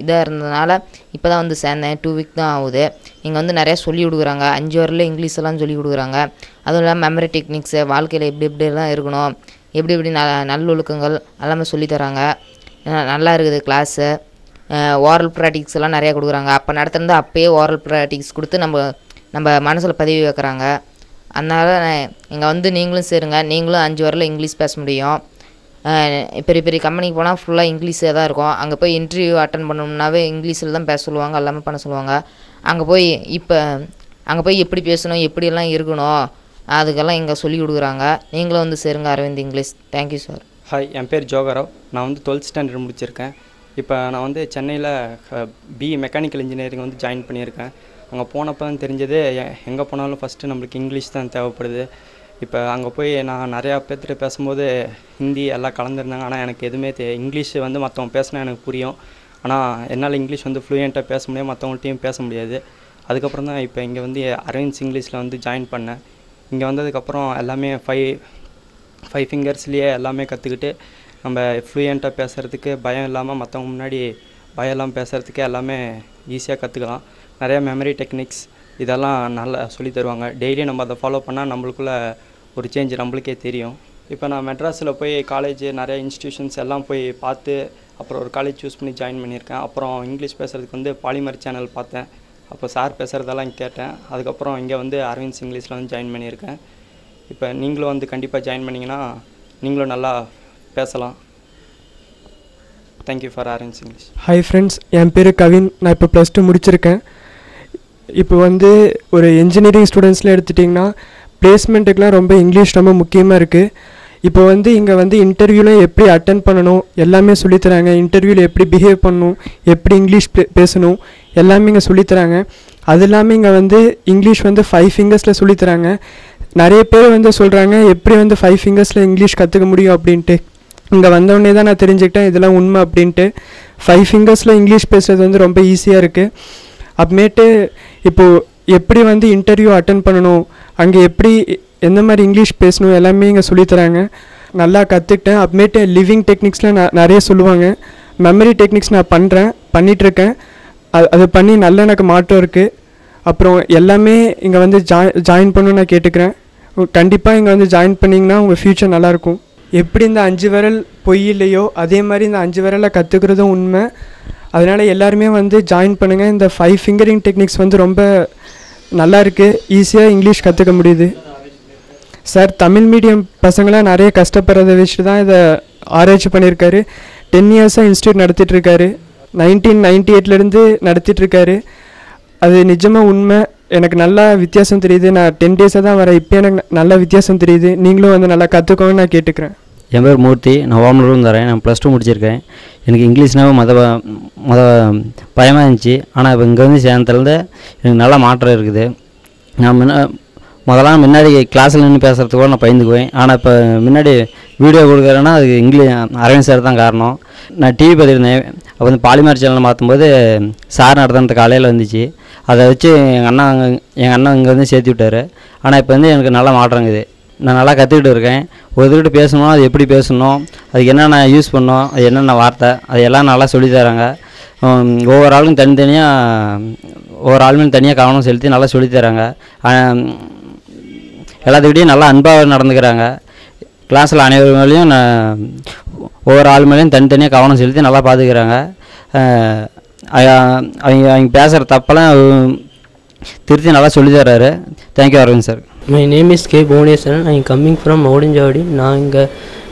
இதாக இருந்ததுனால இப்போ தான் வந்து சேர்ந்தேன். 2 வீக் தான் ஆகுது. இங்கே வந்து நிறையா சொல்லி கொடுக்குறாங்க. 5 வரல இங்கிலீஷ் எல்லாம் சொல்லி கொடுக்குறாங்க. அதுவும் இல்லாமல் மெமரி டெக்னிக்ஸு, வாழ்க்கையில் எப்படிலாம் இருக்கணும், எப்படி நல்லொழுக்கங்கள் எல்லாமே சொல்லித்தராங்க. நல்லா இருக்குது கிளாஸு. ஓரல் ப்ராக்டிக்ஸ் எல்லாம் நிறையா கொடுக்குறாங்க. அப்போ நடத்துறது அப்போயே ஓரல் ப்ராக்டிக்ஸ் கொடுத்து நம்ம மனசில் பதிவு வைக்கிறாங்க. அதனால் இங்கே வந்து நீங்களும் சேருங்க. நீங்களும் 5 வரல இங்கிலீஷ் பேச முடியும். பெரிய பெரிய கம்பெனிக்கு போனால் ஃபுல்லாக இங்கிலீஷே தான் இருக்கும். அங்கே போய் இன்டர்வியூ அட்டன் பண்ணோம்னாவே இங்கிலீஷில் தான் பேச சொல்லுவாங்க, எல்லாமே பண்ண சொல்லுவாங்க. அங்கே போய் எப்படி பேசணும், எப்படியெல்லாம் இருக்கணும், அதுக்கெல்லாம் இங்கே சொல்லி கொடுக்குறாங்க. நீங்களும் வந்து சேருங்க Aravind English. Thank you sir. Hi, என் பேர் ஜோகராவ். நான் வந்து 12th ஸ்டாண்டர்ட் முடிச்சிருக்கேன். இப்போ நான் வந்து சென்னையில் பிஇ மெக்கானிக்கல் இன்ஜினியரிங் வந்து ஜாயின் பண்ணியிருக்கேன். அங்கே போனப்போ தான் தெரிஞ்சது எங்கே போனாலும் ஃபஸ்ட்டு நம்மளுக்கு இங்கிலீஷ் தான் தேவைப்படுது. இப்போ அங்கே போய் நான் நிறையா பேர்த்துட்டு பேசும்போது ஹிந்தி எல்லாம் கலந்துருந்தாங்க. ஆனால் எனக்கு எதுவுமே இங்கிலீஷ் வந்து மற்றவங்க பேசினா எனக்கு புரியும். ஆனால் என்னால் இங்கிலீஷ் வந்து ஃப்ளூயண்ட்டாக பேச முடியாது, மற்றவங்கள்ட்டையும் பேச முடியாது. அதுக்கப்புறம் தான் இப்போ இங்கே வந்து அரவிந்த் இங்கிலீஷில் வந்து ஜாயின் பண்ணேன். இங்கே வந்ததுக்கப்புறம் எல்லாமே ஃபைவ் ஃபிங்கர்ஸ்லேயே எல்லாமே கற்றுக்கிட்டு நம்ம ஃப்ளூயண்ட்டாக பேசுகிறதுக்கு பயம் இல்லாமல், மற்றவங்க முன்னாடி பயம் இல்லாமல் பேசுகிறதுக்கு எல்லாமே ஈஸியாக கற்றுக்கலாம். நிறையா மெமரி டெக்னிக்ஸ் இதெல்லாம் நல்லா சொல்லி தருவாங்க. டெய்லியும் நம்ம அதை ஃபாலோ பண்ணால் நம்மளுக்குள்ள ஒரு சேஞ்ச் நம்மளுக்கே தெரியும். இப்போ நான் மெட்ராஸில் போய் காலேஜ் நிறையா இன்ஸ்டியூஷன்ஸ் எல்லாம் போய் பார்த்து அப்புறம் ஒரு காலேஜ் சூஸ் பண்ணி ஜாயின் பண்ணியிருக்கேன். அப்புறம் இங்கிலீஷ் பேசுகிறதுக்கு வந்து பாலிமர் சேனல் பார்த்தேன். அப்போ சார் பேசுகிறதெல்லாம் கேட்டேன். அதுக்கப்புறம் இங்கே வந்து அரவிந்த் இங்கிலீஷில் வந்து ஜாயின் பண்ணியிருக்கேன். இப்போ நீங்களும் வந்து கண்டிப்பாக ஜாயின் பண்ணிங்கன்னா நீங்களும் நல்லா பேசலாம். Thank you for Aravind English. Hi friends, என் பேர் கவின். நான் இப்போ +2 முடிச்சிருக்கேன். இப்போ வந்து ஒரு இன்ஜினியரிங் ஸ்டூடெண்ட்ஸில் எடுத்துட்டிங்கன்னா பிளேஸ்மெண்ட்டுக்கெலாம் ரொம்ப இங்கிலீஷ் ரொம்ப முக்கியமாக இருக்குது. இப்போ வந்து இங்கே வந்து இன்டர்வியூவில் எப்படி அட்டன் பண்ணணும் எல்லாமே சொல்லித்தராங்க. இன்டர்வியூவில் எப்படி பிஹேவ் பண்ணணும், எப்படி இங்கிலீஷ் பேசணும் எல்லாமே இங்கே சொல்லித்தராங்க. அது இல்லாமல் இங்கே வந்து இங்கிலீஷ் வந்து 5 ஃபிங்கர்ஸில் சொல்லித்தராங்க. நிறைய பேர் வந்து சொல்கிறாங்க எப்படி வந்து 5 ஃபிங்கர்ஸில் இங்கிலீஷ் கற்றுக்க முடியும் அப்படின்ட்டு. இங்கே வந்தோடனே தான் நான் தெரிஞ்சுக்கிட்டேன் இதெல்லாம் உண்மை அப்படின்ட்டு. 5 ஃபிங்கர்ஸில் இங்கிலீஷ் பேசுகிறது வந்து ரொம்ப ஈஸியாக இருக்குது. அப்புறமேட்டு இப்போது எப்படி வந்து இன்டர்வியூ அட்டன் பண்ணணும், அங்கே எப்படி எந்த மாதிரி இங்கிலீஷ் பேசணும் எல்லாமே இங்கே சொல்லித்தராங்க. நல்லா கற்றுக்கிட்டேன். அப்புறமேட்டு லிவிங் டெக்னிக்ஸ்லாம் நிறைய சொல்லுவாங்க. மெமரி டெக்னிக்ஸ் நான் பண்ணிகிட்ருக்கேன். அது பண்ணி நல்ல எனக்கு மாற்றம் இருக்குது. அப்புறம் எல்லாமே இங்கே வந்து ஜாயின் பண்ணணும்னு நான் கேட்டுக்கிறேன். கண்டிப்பாக இங்கே வந்து ஜாயின் பண்ணிங்கன்னா உங்கள் ஃப்யூச்சர் நல்லாயிருக்கும். எப்படி இந்த 5 விரல் பொய் இல்லையோ அதே மாதிரி இந்த 5 விரலை கற்றுக்கிறதும் உண்மை. அதனால் எல்லாருமே வந்து ஜாயின் பண்ணுங்கள். இந்த 5 ஃபிங்கரிங் டெக்னிக்ஸ் வந்து ரொம்ப நல்லா இருக்குது. ஈஸியாக இங்கிலீஷ் கற்றுக்க முடியுது. சார் தமிழ் மீடியம் பசங்களாம் நிறைய கஷ்டப்படுறதை வச்சுட்டு தான் இதை ஆராய்ச்சி பண்ணியிருக்காரு. 10 இயர்ஸாக இன்ஸ்டியூட் நடத்திட்டுருக்காரு. 1998லேருந்து நடத்திட்டுருக்காரு. அது நிஜமாக உண்மை. எனக்கு நல்லா வித்தியாசம் தெரியுது. நான் 10 டேஸாக தான் வரேன். இப்போ எனக்கு நல்லா வித்தியாசம் தெரியுது. நீங்களும் வந்து நல்லா கற்றுக்கோன்னு நான் கேட்டுக்கிறேன். என் பேர் மூர்த்தி. நான் ஓமலூர்லேருந்து வரேன். நான் +2 முடிச்சிருக்கேன். எனக்கு இங்கிலீஷ்னாவே பயமாக இருந்துச்சு. ஆனால் இப்போ இங்கே வந்து சேர்ந்ததுலேருந்து எனக்கு நல்லா மாற்றம் இருக்குது. நான் முதலாம் முன்னாடி கிளாஸில் நின்று பேசுகிறதுக்கு கூட நான் பயந்துக்குவேன். ஆனால் இப்போ முன்னாடி வீடியோ கொடுக்குறேன்னா அதுக்கு அரவிந்த் சார் தான் காரணம். நான் டிவி பார்த்துருந்தேன். அப்போ வந்து பாலிமர் சேனல் மாற்றும்போது சார் நடத்துகிற காலையில் வந்துச்சு. அதை வச்சு எங்கள் அண்ணன் இங்கே வந்து சேர்த்து விட்டார். ஆனால் இப்போ வந்து எனக்கு நல்லா மாற்றங்குது. நான் நல்லா கற்றுக்கிட்டு இருக்கேன். ஒருத்தர்கிட்ட பேசணும், அது எப்படி பேசணும், அதுக்கு என்னென்ன யூஸ் பண்ணணும், அது என்னென்ன வார்த்தை, அது எல்லாம் நல்லா சொல்லித்தராங்க. ஒவ்வொரு ஆளும் ஒவ்வொரு ஆளுமே தனியாக கவனம் செலுத்தி நல்லா சொல்லித்தராங்க. எல்லாத்துக்கிட்டையும் நல்லா அன்பாக நடந்துக்கிறாங்க. கிளாஸில் அனைவரும் மேலேயும் ஒவ்வொரு ஆள் மேலேயும் தனித்தனியாக கவனம் செலுத்தி நல்லா பார்த்துக்கிறாங்க. அவங்க பேசுகிற தப்பெல்லாம் திருத்தி நல்லா சொல்லித்தராரு. Thank you Aravind sir. My name is K Bhuvaneswaran. I coming from Mavudanchavadi.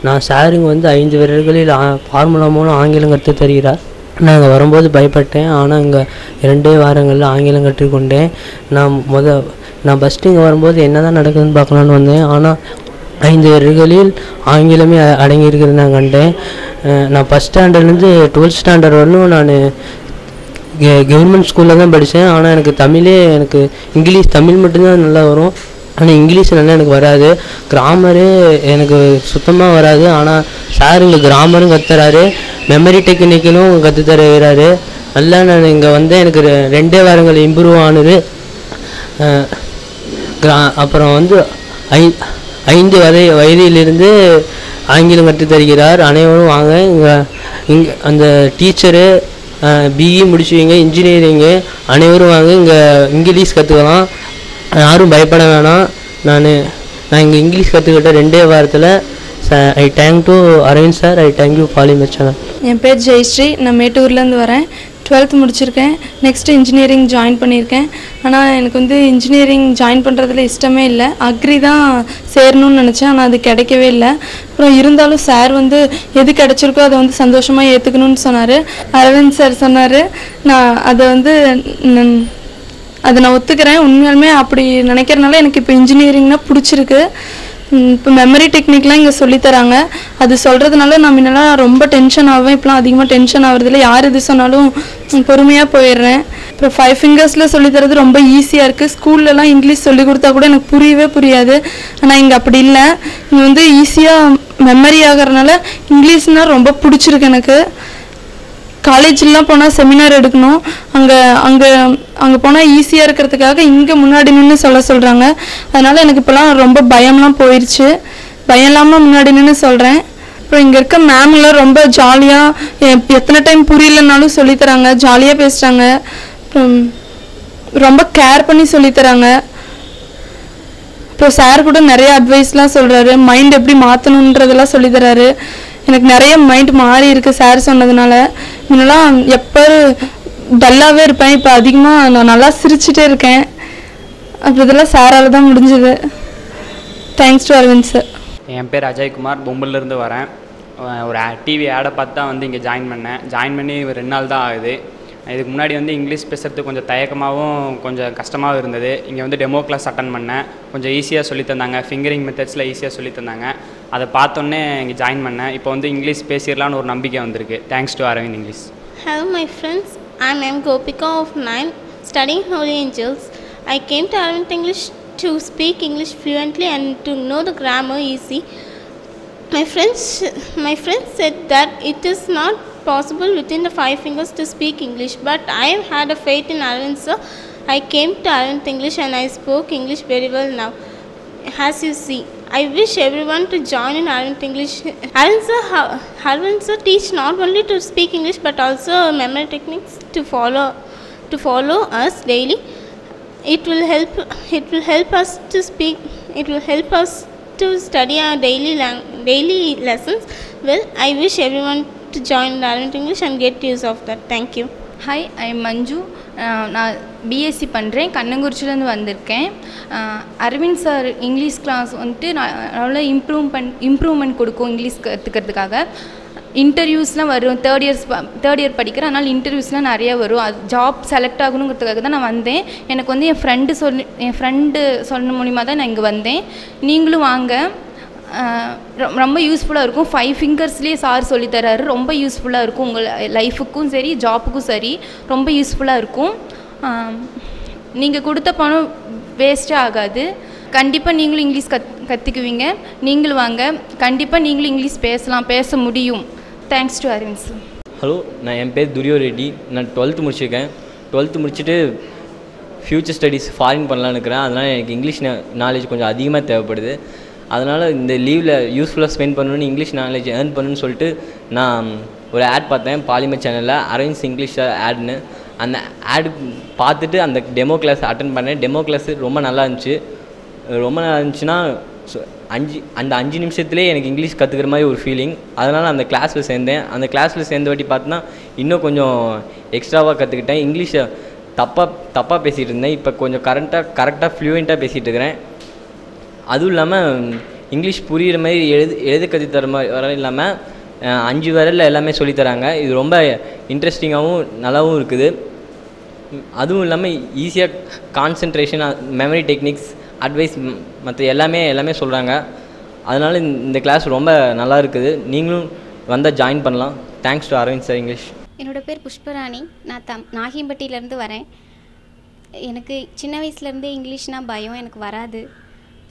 நான் சாருங்க வந்து 5 விரல்களில் ஃபார்முலா மூலம் ஆங்கிலம் கற்று தருகிறார். நான் இங்கே வரும்போது பயப்பட்டேன். ஆனால் இங்கே 2 வாரங்களில் ஆங்கிலம் கற்றுக்கொண்டேன். நான் ஃபஸ்ட்டு இங்கே வரும்போது என்ன தான் நடக்குதுன்னு பார்க்கலான்னு வந்தேன். ஆனால் 5 விரல்களில் ஆங்கிலமே அடங்கி இருக்கிறது நான் கண்டேன். நான் 1st ஸ்டாண்டர்ட்லேருந்து 12th ஸ்டாண்டர்ட் வரலும் நான் கவர்மெண்ட் ஸ்கூலில் தான் படித்தேன். ஆனால் எனக்கு எனக்கு இங்கிலீஷ் தமிழ் மட்டும்தான் நல்லா வரும். ஆனால் இங்கிலீஷ் நல்லா எனக்கு வராது. கிராமரு எனக்கு சுத்தமாக வராது. ஆனால் சார் இங்கே கிராமரும் கற்றுறாரு, மெமரி டெக்னிக்கலும் கற்றுத்தருகிறாரு. நல்லா நான் இங்கே வந்து எனக்கு 2 வாரங்கள் இம்ப்ரூவ் ஆனது. அப்புறம் வந்து 5 வயதிலிருந்து ஆங்கிலம் கற்றுத்தருகிறார். அனைவரும் வாங்க. இங்கே அந்த டீச்சரு பிஇ முடிச்சுவீங்க, இன்ஜினியரிங்கு அனைவரும் வாங்க. இங்கே இங்கிலீஷ் கற்றுக்கலாம், யாரும் பயப்பட வேணாம். நான் இங்கே இங்கிலீஷ் கற்றுக்கிட்ட 2 வாரத்தில் I thank to Aravind sir, I thank you Polymer channel. என் பேர் ஜெயஸ்ரீ, நான் மேட்டூர்லேருந்து வரேன். 12th முடிச்சிருக்கேன். நெக்ஸ்ட்டு இன்ஜினியரிங் ஜாயின் பண்ணியிருக்கேன். ஆனால் எனக்கு வந்து இன்ஜினியரிங் ஜாயின் பண்ணுறதுல இஷ்டமே இல்லை. அக்ரி தான் சேரணும்னு நினச்சேன், ஆனால் அது கிடைக்கவே இல்லை. அப்புறம் இருந்தாலும் சார் வந்து எது கிடைச்சிருக்கோ அதை வந்து சந்தோஷமாக ஏற்றுக்கணும்னு சொன்னார். அரவிந்த் சார் சொன்னார். நான் அதை வந்து நான் ஒத்துக்கிறேன். உண்மையாலுமே அப்படி நினைக்கிறனால எனக்கு இப்போ இன்ஜினியரிங்னால் பிடிச்சிருக்கு. இப்போ மெமரி டெக்னிக்லாம் இங்கே சொல்லித்தராங்க. அது சொல்கிறதுனால நான் முன்னெல்லாம் ரொம்ப டென்ஷன் ஆவேன். இப்போலாம் அதிகமாக டென்ஷன் ஆகிறதில்ல. யார் இது சொன்னாலும் பொறுமையாக போயிடுறேன். அப்புறம் 5 ஃபிங்கர்ஸில் சொல்லித்தரது ரொம்ப ஈஸியாக இருக்குது. ஸ்கூல்லலாம் இங்கிலீஷ் சொல்லி கொடுத்தா கூட எனக்கு புரியவே புரியாது. ஆனால் இங்கே அப்படி இல்லை. இங்கே வந்து ஈஸியாக மெமரி ஆகிறதுனால இங்கிலீஷ்னால் ரொம்ப பிடிச்சிருக்கு எனக்கு. காலேஜெலாம் போனால் செமினார் எடுக்கணும். அங்கே போனால் ஈஸியாக இருக்கிறதுக்காக இங்கே முன்னாடி நின்று சொல்கிறாங்க. அதனால் எனக்கு இப்போலாம் ரொம்ப பயம்லாம் போயிடுச்சு. பயம் இல்லாமல் முன்னாடி நின்று சொல்கிறேன். அப்புறம் இங்கே இருக்க மேம்லாம் ரொம்ப ஜாலியாக எத்தனை டைம் புரியலனாலும் சொல்லித்தராங்க, ஜாலியாக பேசுகிறாங்க, ரொம்ப கேர் பண்ணி சொல்லித்தராங்க. அப்புறம் சார் கூட நிறைய அட்வைஸ்லாம் சொல்கிறாரு, மைண்ட் எப்படி மாற்றணுன்றதெல்லாம் சொல்லித்தராரு. எனக்கு நிறைய மைண்ட் மாறி இருக்குது சார் சொன்னதுனால. முன்னெல்லாம் எப்போ டல்லாகவே இருப்பேன், இப்போ அதிகமாக நான் நல்லா சிரிச்சிட்டே இருக்கேன். அப்புறம் இதெல்லாம் சாரால் தான் முடிஞ்சது. Thanks to Aravind sir. என் பேர் அஜய்குமார், பொம்பல்லேருந்து வரேன். ஒரு டிவி ஆடை பார்த்து தான் வந்து இங்கே ஜாயின் பண்ணேன். ஜாயின் பண்ணி 2 நாள் தான் ஆகுது. இதுக்கு முன்னாடி வந்து இங்கிலீஷ் பேசுகிறதுக்கு கொஞ்சம் தயக்கமாகவும் கொஞ்சம் கஷ்டமாகவும் இருந்தது. இங்கே வந்து டெமோ கிளாஸ் அட்டன் பண்ணேன். கொஞ்சம் ஈஸியாக சொல்லி தந்தாங்க, ஃபிங்கரிங் மெத்தட்ஸில் ஈஸியாக சொல்லி தந்தாங்க. அதை பார்த்தோன்னே இங்கே ஜாயின் பண்ணேன். இப்போ வந்து இங்கிலீஷ் பேசிடலான்னு ஒரு நம்பிக்கை வந்திருக்கு. Thanks to Aravind English. Hello my friends, I am Gopika of 9 studying Holy Angels. I came to Aravind English to speak English fluently and to know the grammar easy. My friends said that it is not possible within the 5 fingers to speak English, but I have had a faith in Aravind sir. I came to Aravind English and I spoke English very well now. As you see, I wish everyone to join in Aravind English. Aravind sir teach not only to speak English but also memory techniques to follow us daily. It will help us to speak. It will help us to study our daily lessons. Well, I wish everyone to join Aravind English and get use of that. Thank you. Hi, I am Manju. நான் BSc பண்ணுறேன், கண்ணங்குறிச்சிலேருந்து வந்திருக்கேன். Aravind sir English class வந்துட்டு நான் நல்லா improvement கொடுக்கும் English கற்றுக்கிறதுக்காக. இன்டர்வியூஸ்லாம் வரும். Third year படிக்கிறேன், அதனால் இன்டர்வியூஸ்லாம் நிறையா வரும். அது ஜாப் செலக்ட் ஆகணுங்கிறதுக்காக தான் நான் வந்தேன். எனக்கு வந்து என் ஃப்ரெண்டு சொன்ன மூலிமா தான் நான் இங்கே வந்தேன். நீங்களும் வாங்க, ரொம்ப யூஸ்ஃபுல்லாக இருக்கும். 5 ஃபிங்கர்ஸ்லேயே சார் சொல்லித்தராரு. ரொம்ப யூஸ்ஃபுல்லாக இருக்கும், உங்கள் லைஃபுக்கும் சரி ஜாப்புக்கும் சரி ரொம்ப யூஸ்ஃபுல்லாக இருக்கும். நீங்கள் கொடுத்த பணம் வேஸ்ட்டே ஆகாது. கண்டிப்பாக நீங்களும் இங்கிலீஷ் கற்றுக்குவீங்க. நீங்களும் வாங்க, கண்டிப்பாக நீங்களும் இங்கிலீஷ் பேச முடியும். Thanks to Aravind sir. Hello, என் பேர் துரியோ ரெட்டி. நான் 12th முடிச்சிருக்கேன். 12th முடிச்சுட்டு ஃப்யூச்சர் ஸ்டடீஸ் ஃபாரின் பண்ணலான்னு இருக்கிறேன். அதனால் எனக்கு இங்கிலீஷ் நாலேஜ் கொஞ்சம் அதிகமாக தேவைப்படுது. அதனால் இந்த லீவில் யூஸ்ஃபுல்லாக ஸ்பெண்ட் பண்ணணுன்னு, இங்கிலீஷ் நாலேஜ் ஏர்ன் பண்ணணுன்னு சொல்லிட்டு நான் ஒரு ஆட் பார்த்தேன் பாலிமர் சேனலில், அரவிந்த் இங்கிலீஷ் ஆட்னு. அந்த ஆடு பார்த்துட்டு அந்த டெமோ கிளாஸ் அட்டன் பண்ணேன். டெமோ கிளாஸ் ரொம்ப நல்லா இருந்துச்சு. ரொம்ப நல்லா இருந்துச்சுன்னா அந்த 5 நிமிஷத்துலேயே எனக்கு இங்கிலீஷ் கற்றுக்கிற மாதிரி ஒரு ஃபீலிங். அதனால் அந்த கிளாஸில் சேர்ந்தேன். அந்த கிளாஸில் சேர்ந்த வாட்டி பார்த்தோன்னா இன்னும் கொஞ்சம் எக்ஸ்ட்ராவாக கற்றுக்கிட்டேன். இங்கிலீஷை தப்பாக பேசிகிட்டு இருந்தேன். இப்போ கொஞ்சம் கரெக்டாக ஃப்ளூயண்ட்டாக பேசிகிட்டு இருக்கிறேன். அதுவும் இல்லாமல் இங்கிலீஷ் புரிகிற மாதிரி எழுத கற்றுத்தர மாதிரி வர இல்லாமல் 5 விரலில் எல்லாமே சொல்லித்தராங்க. இது ரொம்ப இன்ட்ரெஸ்டிங்காகவும் நல்லாவும் இருக்குது. அதுவும் இல்லாமல் ஈஸியாக கான்சன்ட்ரேஷன், மெமரி டெக்னிக்ஸ், அட்வைஸ் மற்ற எல்லாமே சொல்கிறாங்க. அதனால் இந்த கிளாஸ் ரொம்ப நல்லா இருக்குது. நீங்களும் வந்தால் ஜாயின் பண்ணலாம். Thanks to Aravind sir English. என்னோடய பேர் புஷ்பராணி. நான் நாகிம்பட்டியிலேருந்து வரேன். எனக்கு சின்ன வயசுலேருந்தே இங்கிலீஷ்னால் பயம், எனக்கு வராது.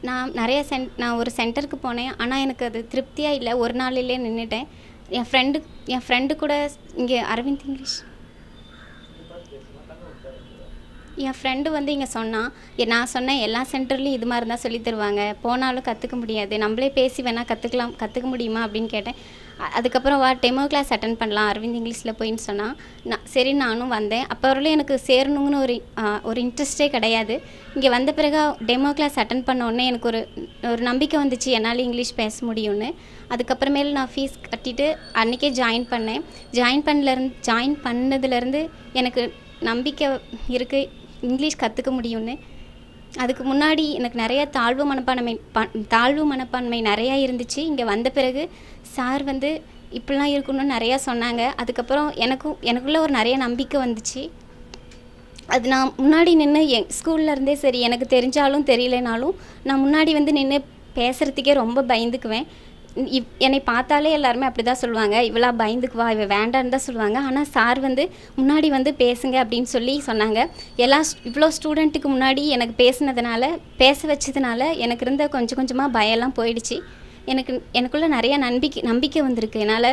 நான் ஒரு சென்டருக்கு போனேன், ஆனால் எனக்கு அது திருப்தியாக இல்லை. ஒரு நாளிலே நின்றுட்டேன். என் ஃப்ரெண்டு கூட இங்கே அரவிந்த் இங்கிலீஷ் என் ஃப்ரெண்டு வந்து இங்கே சொன்னான். நான் சொன்னேன் எல்லா சென்டர்லேயும் இது மாதிரி தான் சொல்லி தருவாங்க, போனாலும் கற்றுக்க முடியாது, நம்மளே பேசி வேணால் கற்றுக்க முடியுமா அப்படின்னு கேட்டேன். அதுக்கப்புறம் டெமோ கிளாஸ் அட்டன் பண்ணலாம் அரவிந்த் இங்கிலீஷில் போயின்னு சொன்னான். சரி நானும் வந்தேன். அப்போ வரலையும் எனக்கு சேரணுங்கன்னு ஒரு இன்ட்ரெஸ்டே கிடையாது. இங்கே வந்த பிறகு டெமோ கிளாஸ் அட்டன் பண்ண உடனே எனக்கு ஒரு நம்பிக்கை வந்துச்சு, என்னால் இங்கிலீஷ் பேச முடியும்னு. அதுக்கப்புறமேல நான் ஃபீஸ் கட்டிட்டு அன்றைக்கே ஜாயின் பண்ணேன். ஜாயின் பண்ணதுலேருந்து எனக்கு நம்பிக்கை இருக்குது இங்கிலீஷ் கற்றுக்க முடியும்னு. அதுக்கு முன்னாடி எனக்கு நிறைய தாழ்வு மனப்பான்மை நிறையா இருந்துச்சு. இங்கே வந்த பிறகு சார் வந்து இப்படிலாம் இருக்கணும்னு நிறையா சொன்னாங்க. அதுக்கப்புறம் எனக்குள்ளே ஒரு நிறைய நம்பிக்கை வந்துச்சு. அது நான் முன்னாடி நின்று ஸ்கூலில் இருந்தே சரி, எனக்கு தெரிஞ்சாலும் தெரியலனாலும் நான் முன்னாடி வந்து நின்று பேசுகிறதுக்கே ரொம்ப பயந்துக்குவேன். என்னை பார்த்தாலே எல்லாருமே அப்படி தான் சொல்லுவாங்க, இவளா பயந்துக்குவா, இவ வேண்டான்னு தான் சொல்லுவாங்க. ஆனால் சார் வந்து முன்னாடி வந்து பேசுங்க அப்படின்னு சொல்லி சொன்னாங்க. இவ்வளோ ஸ்டூடெண்ட்டுக்கு முன்னாடி எனக்கு பேச வச்சதுனால எனக்கு இருந்த கொஞ்சம் கொஞ்சமாக பயம்லாம் போயிடுச்சு. எனக்குள்ளே நிறையா நம்பிக்கை வந்திருக்கு. என்னால்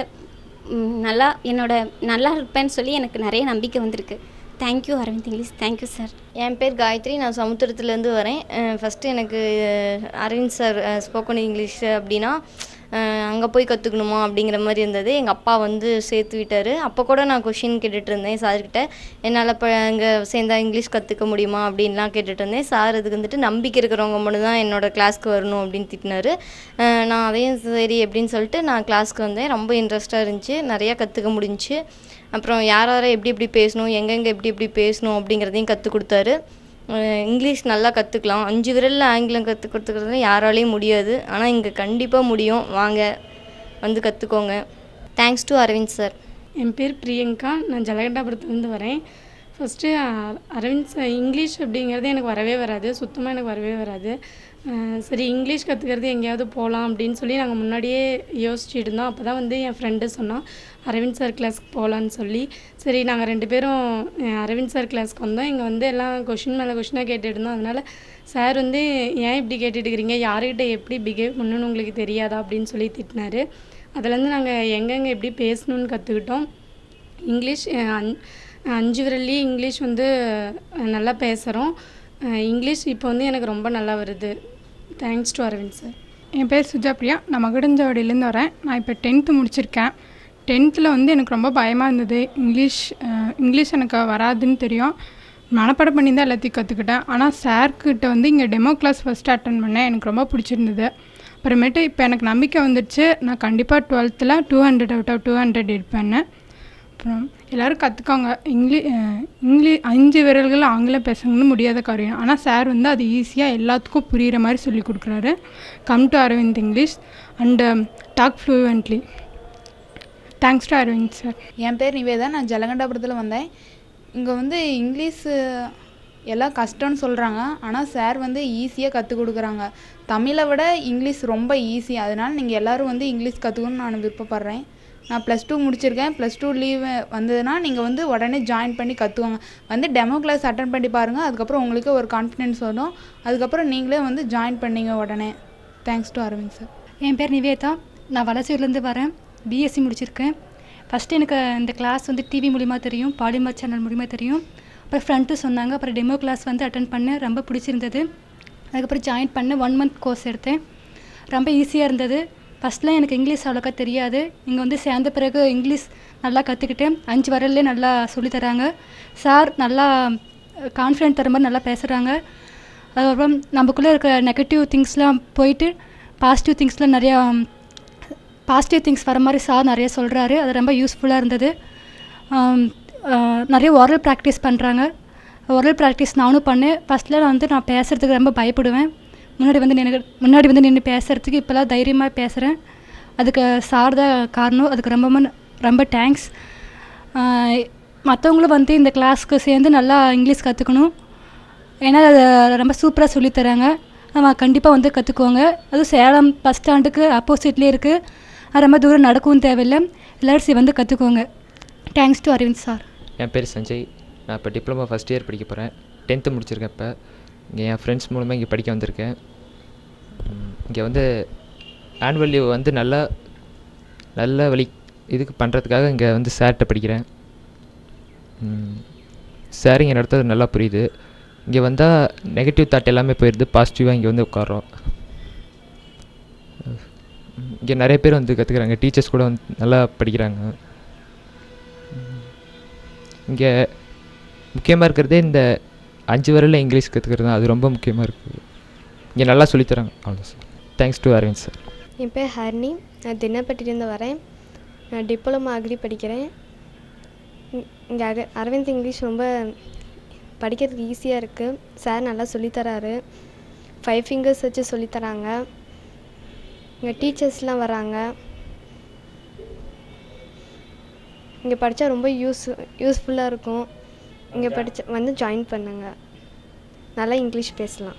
நல்லா இருப்பேன்னு சொல்லி எனக்கு நிறைய நம்பிக்கை வந்திருக்கு. Thank you Aravind English. Thank you sir. என் பேர் காயத்ரி. நான் சமுத்திரத்துலேருந்து வரேன். ஃபஸ்ட்டு எனக்கு அரவிந்த் சார் ஸ்போக்கன் இங்கிலீஷ் அப்படின்னா அங்கே போய் கற்றுக்கணுமா அப்படிங்கிற மாதிரி இருந்தது. எங்கள் அப்பா வந்து சேர்த்து விட்டார். அப்போ கூட நான் கொஷின் கேட்டுட்டு இருந்தேன் சார்கிட்ட, என்னால் இப்போ இங்கே சேர்ந்தா இங்கிலீஷ் கற்றுக்க முடியுமா அப்படின்லாம் கேட்டுட்டு இருந்தேன். சார் அதுக்கு வந்துட்டு நம்பிக்கை இருக்கிறவங்க மட்டும் தான் என்னோடய கிளாஸ்க்கு வரணும் அப்படின்னு திட்டினார். நான் அதையும் சரி அப்படின்னு சொல்லிட்டு நான் கிளாஸ்க்கு வந்தேன். ரொம்ப இன்ட்ரெஸ்ட்டாக இருந்துச்சு, நிறையா கற்றுக்க முடிஞ்சிச்சு. அப்புறம் யார் எப்படி பேசணும், எங்கெங்கே எப்படி பேசணும் அப்படிங்கிறதையும் கற்றுக் கொடுத்தாரு. இங்கிலீஷ் நல்லா கற்றுக்கலாம். 5 விரலில் ஆங்கிலம் கற்றுக்கிறதுல யாராலையும் முடியாது, ஆனால் இங்கே கண்டிப்பாக முடியும். வாங்க வந்து கற்றுக்கோங்க. Thanks to Aravind sir. என் பேர் பிரியங்கா. நான் ஜலகண்டாபுரத்துலேருந்து வரேன். ஃபஸ்ட்டு அரவிந்த் சார் இங்கிலீஷ் அப்படிங்கிறது எனக்கு வரவே வராது, சுத்தமாக எனக்கு வரவே வராது. சரி இங்கிலீஷ் கற்றுக்கிறது எங்கேயாவது போகலாம் அப்படின்னு சொல்லி நாங்கள் முன்னாடியே யோசிச்சுட்டு இருந்தோம். அப்போ தான் வந்து என் ஃப்ரெண்டு சொன்னான் அரவிந்த் சார் கிளாஸ்க்கு போகலான்னு சொல்லி. சரி நாங்கள் 2 பேரும் அரவிந்த் சார் கிளாஸ்க்கு வந்தோம். இங்கே வந்து எல்லாம் கொஷின் மேலே கொஷினாக கேட்டுட்டு இருந்தோம். அதனால் சார் வந்து ஏன் இப்படி கேட்டுட்டு இருக்கிறீங்க, யார்கிட்ட எப்படி பிஹேவ் பண்ணணும்னு உங்களுக்கு தெரியாதா அப்படின்னு சொல்லி திட்டினார். அதுலேருந்து நாங்கள் எங்கெங்கே எப்படி பேசணுன்னு கற்றுக்கிட்டோம். இங்கிலீஷ் 5 விரல்லையே இங்கிலீஷ் வந்து நல்லா பேசுகிறோம். இங்கிலீஷ் இப்போ வந்து எனக்கு ரொம்ப நல்லா வருது. Thanks to Aravind sir. என் பேர் சுஜாப்ரியா. நான் மகுடஞ்சாவடியிலேருந்து வரேன். நான் இப்போ 10th முடிச்சிருக்கேன். 10th வந்து எனக்கு ரொம்ப பயமாக இருந்தது. இங்கிலீஷ் எனக்கு வராதுன்னு தெரியும், மனப்பாடம் பண்ணி தான் எல்லாத்தையும் கற்றுக்கிட்டேன். ஆனால் சார்கிட்ட வந்து இங்கே டெமோ கிளாஸ் ஃபஸ்ட்டு அட்டன் பண்ணேன், எனக்கு ரொம்ப பிடிச்சிருந்தது. அப்புறமேட்டு இப்போ எனக்கு நம்பிக்கை வந்துடுச்சு, நான் கண்டிப்பாக 12th 200 out of 200 எடுப்பேன்னு. அப்புறம் எல்லோரும் கற்றுக்கோங்க. இங்கிலீஷ் 5 விரல்கள் ஆங்கிலம் பேசணும்னு முடியாத காரியம், ஆனால் சார் வந்து அது ஈஸியாக எல்லாத்துக்கும் புரிகிற மாதிரி சொல்லி கொடுக்குறாரு. Come to Aravind English and talk fluently. Thanks to Aravind sir. என் பேர் நிவேதா. நான் ஜலகண்டாபுரத்தில் வந்தேன். இங்கே வந்து இங்கிலீஷ் எல்லாம் கஷ்டம்னு சொல்கிறாங்க, ஆனால் சார் வந்து ஈஸியாக கற்றுக் கொடுக்குறாங்க. தமிழை விட இங்கிலீஷ் ரொம்ப ஈஸி. அதனால் நீங்கள் எல்லோரும் வந்து இங்கிலீஷ் கற்றுக்கணும்னு நான் விருப்பப்படுறேன். நான் +2 முடிச்சிருக்கேன். +2 லீவு வந்ததுன்னா நீங்கள் வந்து உடனே ஜாயின் பண்ணி கற்றுவாங்க. வந்து டெமோ கிளாஸ் அட்டன் பண்ணி பாருங்கள், அதுக்கப்புறம் உங்களுக்கு ஒரு கான்ஃபிடென்ஸ் வரும். அதுக்கப்புறம் நீங்களே வந்து ஜாயின் பண்ணிங்க உடனே. Thanks to Aravind sir. என் பேர் நிவேதா. நான் வலசூர்லேருந்து வரேன். பிஎஸ்சி முடிச்சிருக்கேன். ஃபஸ்ட்டு எனக்கு இந்த கிளாஸ் வந்து டிவி மூலிமா தெரியும், பாலிமர் சேனல் மூலிமா தெரியும். அப்புறம் ஃப்ரெண்ட்டு சொன்னாங்க. அப்புறம் டெமோ கிளாஸ் வந்து அட்டன் பண்ணேன், ரொம்ப பிடிச்சிருந்தது. அதுக்கப்புறம் ஜாயின் பண்ண 1 month கோர்ஸ் எடுத்தேன். ரொம்ப ஈஸியாக இருந்தது. ஃபஸ்ட்லாம் எனக்கு இங்கிலீஷ் அவ்வளோக்கா தெரியாது. இங்கே வந்து சேர்ந்த பிறகு இங்கிலீஷ் நல்லா கற்றுக்கிட்டேன். 5 விரல்லே நல்லா சொல்லித்தராங்க. சார் நல்லா கான்ஃபிடென்ட் தர மாதிரி நல்லா பேசுகிறாங்க. அதுக்கப்புறம் நமக்குள்ளே இருக்க நெகட்டிவ் திங்ஸ்லாம் போயிட்டு பாசிட்டிவ் திங்ஸ்லாம் நிறையா பாசிட்டிவ் திங்ஸ் வர மாதிரி சார் நிறைய சொல்கிறாரு. அது ரொம்ப யூஸ்ஃபுல்லாக இருந்தது. நிறைய ஓரல் ப்ராக்டிஸ் பண்ணுறாங்க. ஓரல் ப்ராக்டிஸ் நானும் பண்ணேன். ஃபஸ்ட்டில் நான் பேசுகிறதுக்கு ரொம்ப பயப்படுவேன். முன்னாடி வந்து நின்று பேசுகிறதுக்கு இப்போலாம் தைரியமாக பேசுகிறேன். அதுக்கு சார் தான் காரணம். அதுக்கு ரொம்ப தேங்க்ஸ். மற்றவங்களும் வந்து இந்த கிளாஸ்க்கு சேர்ந்து நல்லா இங்கிலீஷ் கற்றுக்கணும். ஏன்னா அது ரொம்ப சூப்பராக சொல்லித்தராங்க. கண்டிப்பாக வந்து கற்றுக்குவாங்க. அதுவும் சேலம் பஸ் ஸ்டாண்டுக்கு ஆப்போசிட்லேயே இருக்குது. ரொம்ப தூரம் நடக்கவும் தேவையில்லை. எல்லோரும் வந்து கற்றுக்குவாங்க. Thanks to Aravind sir. என் பேர் சஞ்சய். நான் இப்போ டிப்ளமோ ஃபஸ்ட் இயர் படிக்க போகிறேன். 10th முடிச்சிருக்கேன். இப்போ இங்கே என் ஃப்ரெண்ட்ஸ் மூலமாக இங்கே படிக்க வந்திருக்கேன். இங்கே வந்து ஆனுவல் லீவ் வந்து நல்ல வழி இதுக்கு பண்ணுறதுக்காக இங்கே வந்து சார்கிட்ட படிக்கிறேன். சார் இங்கே நடத்துறது நல்லா புரியுது. இங்கே வந்தால் நெகட்டிவ் தாட் எல்லாமே போயிடுது, பாசிட்டிவாக இங்கே வந்து உட்காரோம். இங்கே நிறைய பேர் வந்து கற்றுக்குறாங்க, டீச்சர்ஸ் கூட வந்து நல்லா படிக்கிறாங்க. இங்கே முக்கியமாக இருக்கிறதே இந்த 5 வரையில் இங்கிலீஷ் கற்றுக்கிறது தான், அது ரொம்ப முக்கியமாக இருக்குது. இங்கே நல்லா சொல்லித்தராங்க. அவ்வளோ sir. Thanks to Aravind sir. என் பேர் ஹர்னி. நான் தினப்பட்டிலேருந்து வரேன். நான் டிப்ளமோ அக்ரி படிக்கிறேன். இங்கே அரவிந்த் இங்கிலீஷ் ரொம்ப படிக்கிறதுக்கு ஈஸியாக இருக்குது. சார் நல்லா சொல்லித்தராரு. 5 ஃபிங்கர்ஸ் வச்சு சொல்லித்தராங்க. இங்கே டீச்சர்ஸ்லாம் வராங்க. இங்கே படித்தா ரொம்ப யூஸ்ஃபுல்லாக இருக்கும். இங்கே வந்து ஜாயின் பண்ணுங்க. நல்லா இங்கிலீஷ் பேசலாம்.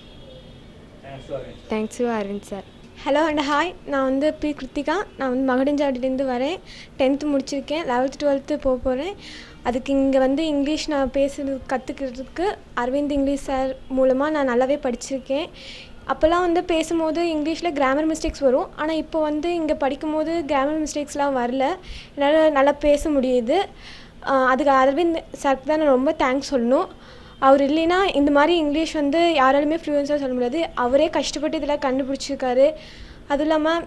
Thank you Aravind sir. Hello and hi. நான் வந்து பி கிருத்திகா. நான் வந்து மகுடஞ்சாவடியிலேருந்து வரேன். 10th முடிச்சிருக்கேன். 11th 12th போக போகிறேன். அதுக்கு இங்கே வந்து இங்கிலீஷ் நான் பேசுகிறது கற்றுக்கிறதுக்கு அரவிந்த் இங்கிலீஷ் சார் மூலமாக நான் நல்லாவே படிச்சிருக்கேன். அப்போல்லாம் வந்து பேசும்போது இங்கிலீஷில் கிராமர் மிஸ்டேக்ஸ் வரும். ஆனால் இப்போ வந்து இங்கே படிக்கும்போது கிராமர் மிஸ்டேக்ஸ்லாம் வரல. என்னால் நல்லா பேச முடியுது. அதுக்கு அரவிந்த் சாருக்கு தான் நான் ரொம்ப தேங்க்ஸ் சொல்லணும். அவர் இல்லைன்னா இந்த மாதிரி இங்கிலீஷ் வந்து யாராலுமே ஃப்ளூயன்ஸாக சொல்ல முடியாது. அவரே கஷ்டப்பட்டு இதெல்லாம் கண்டுபிடிச்சிருக்காரு. அதுவும் இல்லாமல்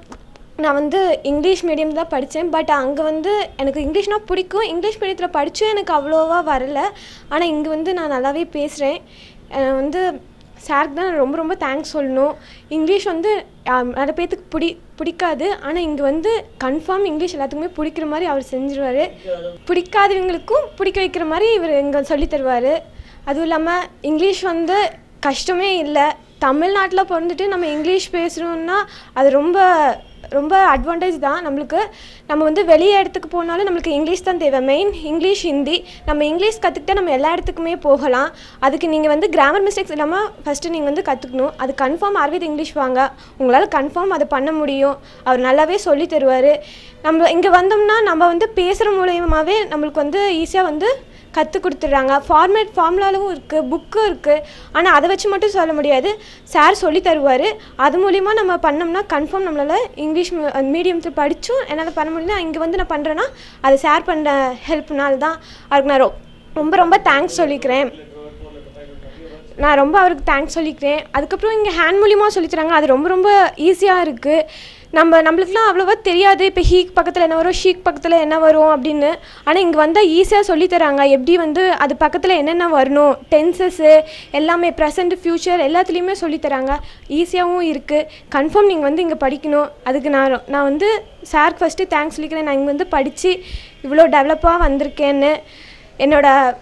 நான் வந்து இங்கிலீஷ் மீடியம் தான் படித்தேன். பட் அங்கே வந்து எனக்கு இங்கிலீஷ்னால் பிடிக்கும். இங்கிலீஷ் மீடியத்தில் படித்தும் எனக்கு அவ்வளோவா வரலை. ஆனால் இங்கே வந்து நான் நல்லாவே பேசுகிறேன். வந்து சாருக்கு தான் ரொம்ப ரொம்ப தேங்க்ஸ் சொல்லணும். இங்கிலீஷ் வந்து நிறைய பேர்த்துக்கு பிடிக்காது. ஆனால் இங்கே வந்து கன்ஃபார்ம் இங்கிலீஷ் எல்லாத்துக்குமே பிடிக்கிற மாதிரி அவர் செஞ்சுருவார். பிடிக்காதவங்களுக்கும் பிடிக்க வைக்கிற மாதிரி இவர் இங்கே சொல்லித் தருவார். அதுவும் இல்லாமல் இங்கிலீஷ் வந்து கஷ்டமே இல்லை. தமிழ்நாட்டில் பிறந்துட்டு நம்ம இங்கிலீஷ் பேசுகிறோன்னா அது ரொம்ப ரொம்ப அட்வான்டேஜ் தான் நம்மளுக்கு. நம்ம வந்து வெளியே இடத்துக்கு போனாலும் நம்மளுக்கு இங்கிலீஷ் தான் தேவை. Main English, Hindi. நம்ம இங்கிலீஷ் கற்றுக்கிட்டா நம்ம எல்லா இடத்துக்குமே போகலாம். அதுக்கு நீங்கள் வந்து கிராமர் மிஸ்டேக்ஸ் இல்லாமல் ஃபஸ்ட்டு நீங்கள் வந்து கற்றுக்கணும். அது கன்ஃபார்ம் அரவிந்த் இங்கிலீஷ் வாங்க, உங்களால் கன்ஃபார்ம் அதை பண்ண முடியும். அவர் நல்லாவே சொல்லி தருவார். நம்ம இங்கே வந்தோம்னா நம்ம வந்து பேசுகிற மூலியமாகவே நம்மளுக்கு வந்து ஈஸியாக வந்து கற்றுக் கொடுத்துட்றாங்க. ஃபார்முலாவும் இருக்குது, புக்கும் இருக்குது. ஆனால் அதை வச்சு மட்டும் சொல்ல முடியாது. சார் சொல்லி தருவார். அது மூலிமா நம்ம பண்ணோம்னா கன்ஃபார்ம் நம்மளால் இங்கிலீஷ் மீடியத்தில் படித்தும் என்னால் பண்ண முடியல. இங்கே வந்து நான் பண்ணுறேன்னா அது சார் பண்ணுற ஹெல்ப்னால தான். அதுக்கு நான் ரொம்ப ரொம்ப தேங்க்ஸ் சொல்லிக்கிறேன். நான் ரொம்ப அவருக்கு தேங்க்ஸ் சொல்லிக்கிறேன். அதுக்கப்புறம் இங்கே ஹேண்ட் மூலியமாக சொல்லித்தராங்க. அது ரொம்ப ரொம்ப ஈஸியாக இருக்குது. நம்மளுக்குலாம் அவ்வளோவா தெரியாது. இப்போ ஹீக் பக்கத்தில் என்ன வரும், ஷீக் பக்கத்தில் என்ன வரும் அப்படின்னு. ஆனால் இங்கே வந்தால் ஈஸியாக சொல்லித்தராங்க. எப்படி வந்து அது பக்கத்தில் என்னென்ன வரணும், டென்சஸ்ஸு எல்லாமே, ப்ரெசண்ட், ஃப்யூச்சர் எல்லாத்துலேயுமே சொல்லித்தராங்க. ஈஸியாகவும் இருக்குது. கன்ஃபார்ம் நீங்கள் வந்து இங்கே படிக்கணும். அதுக்கு நான் வந்து சாருக்கு ஃபஸ்ட்டு தேங்க்ஸ் சொல்லிக்கிறேன். நான் இங்கே வந்து படித்து இவ்வளோ டெவலப்பாக வந்திருக்கேன்னு. என்னோடய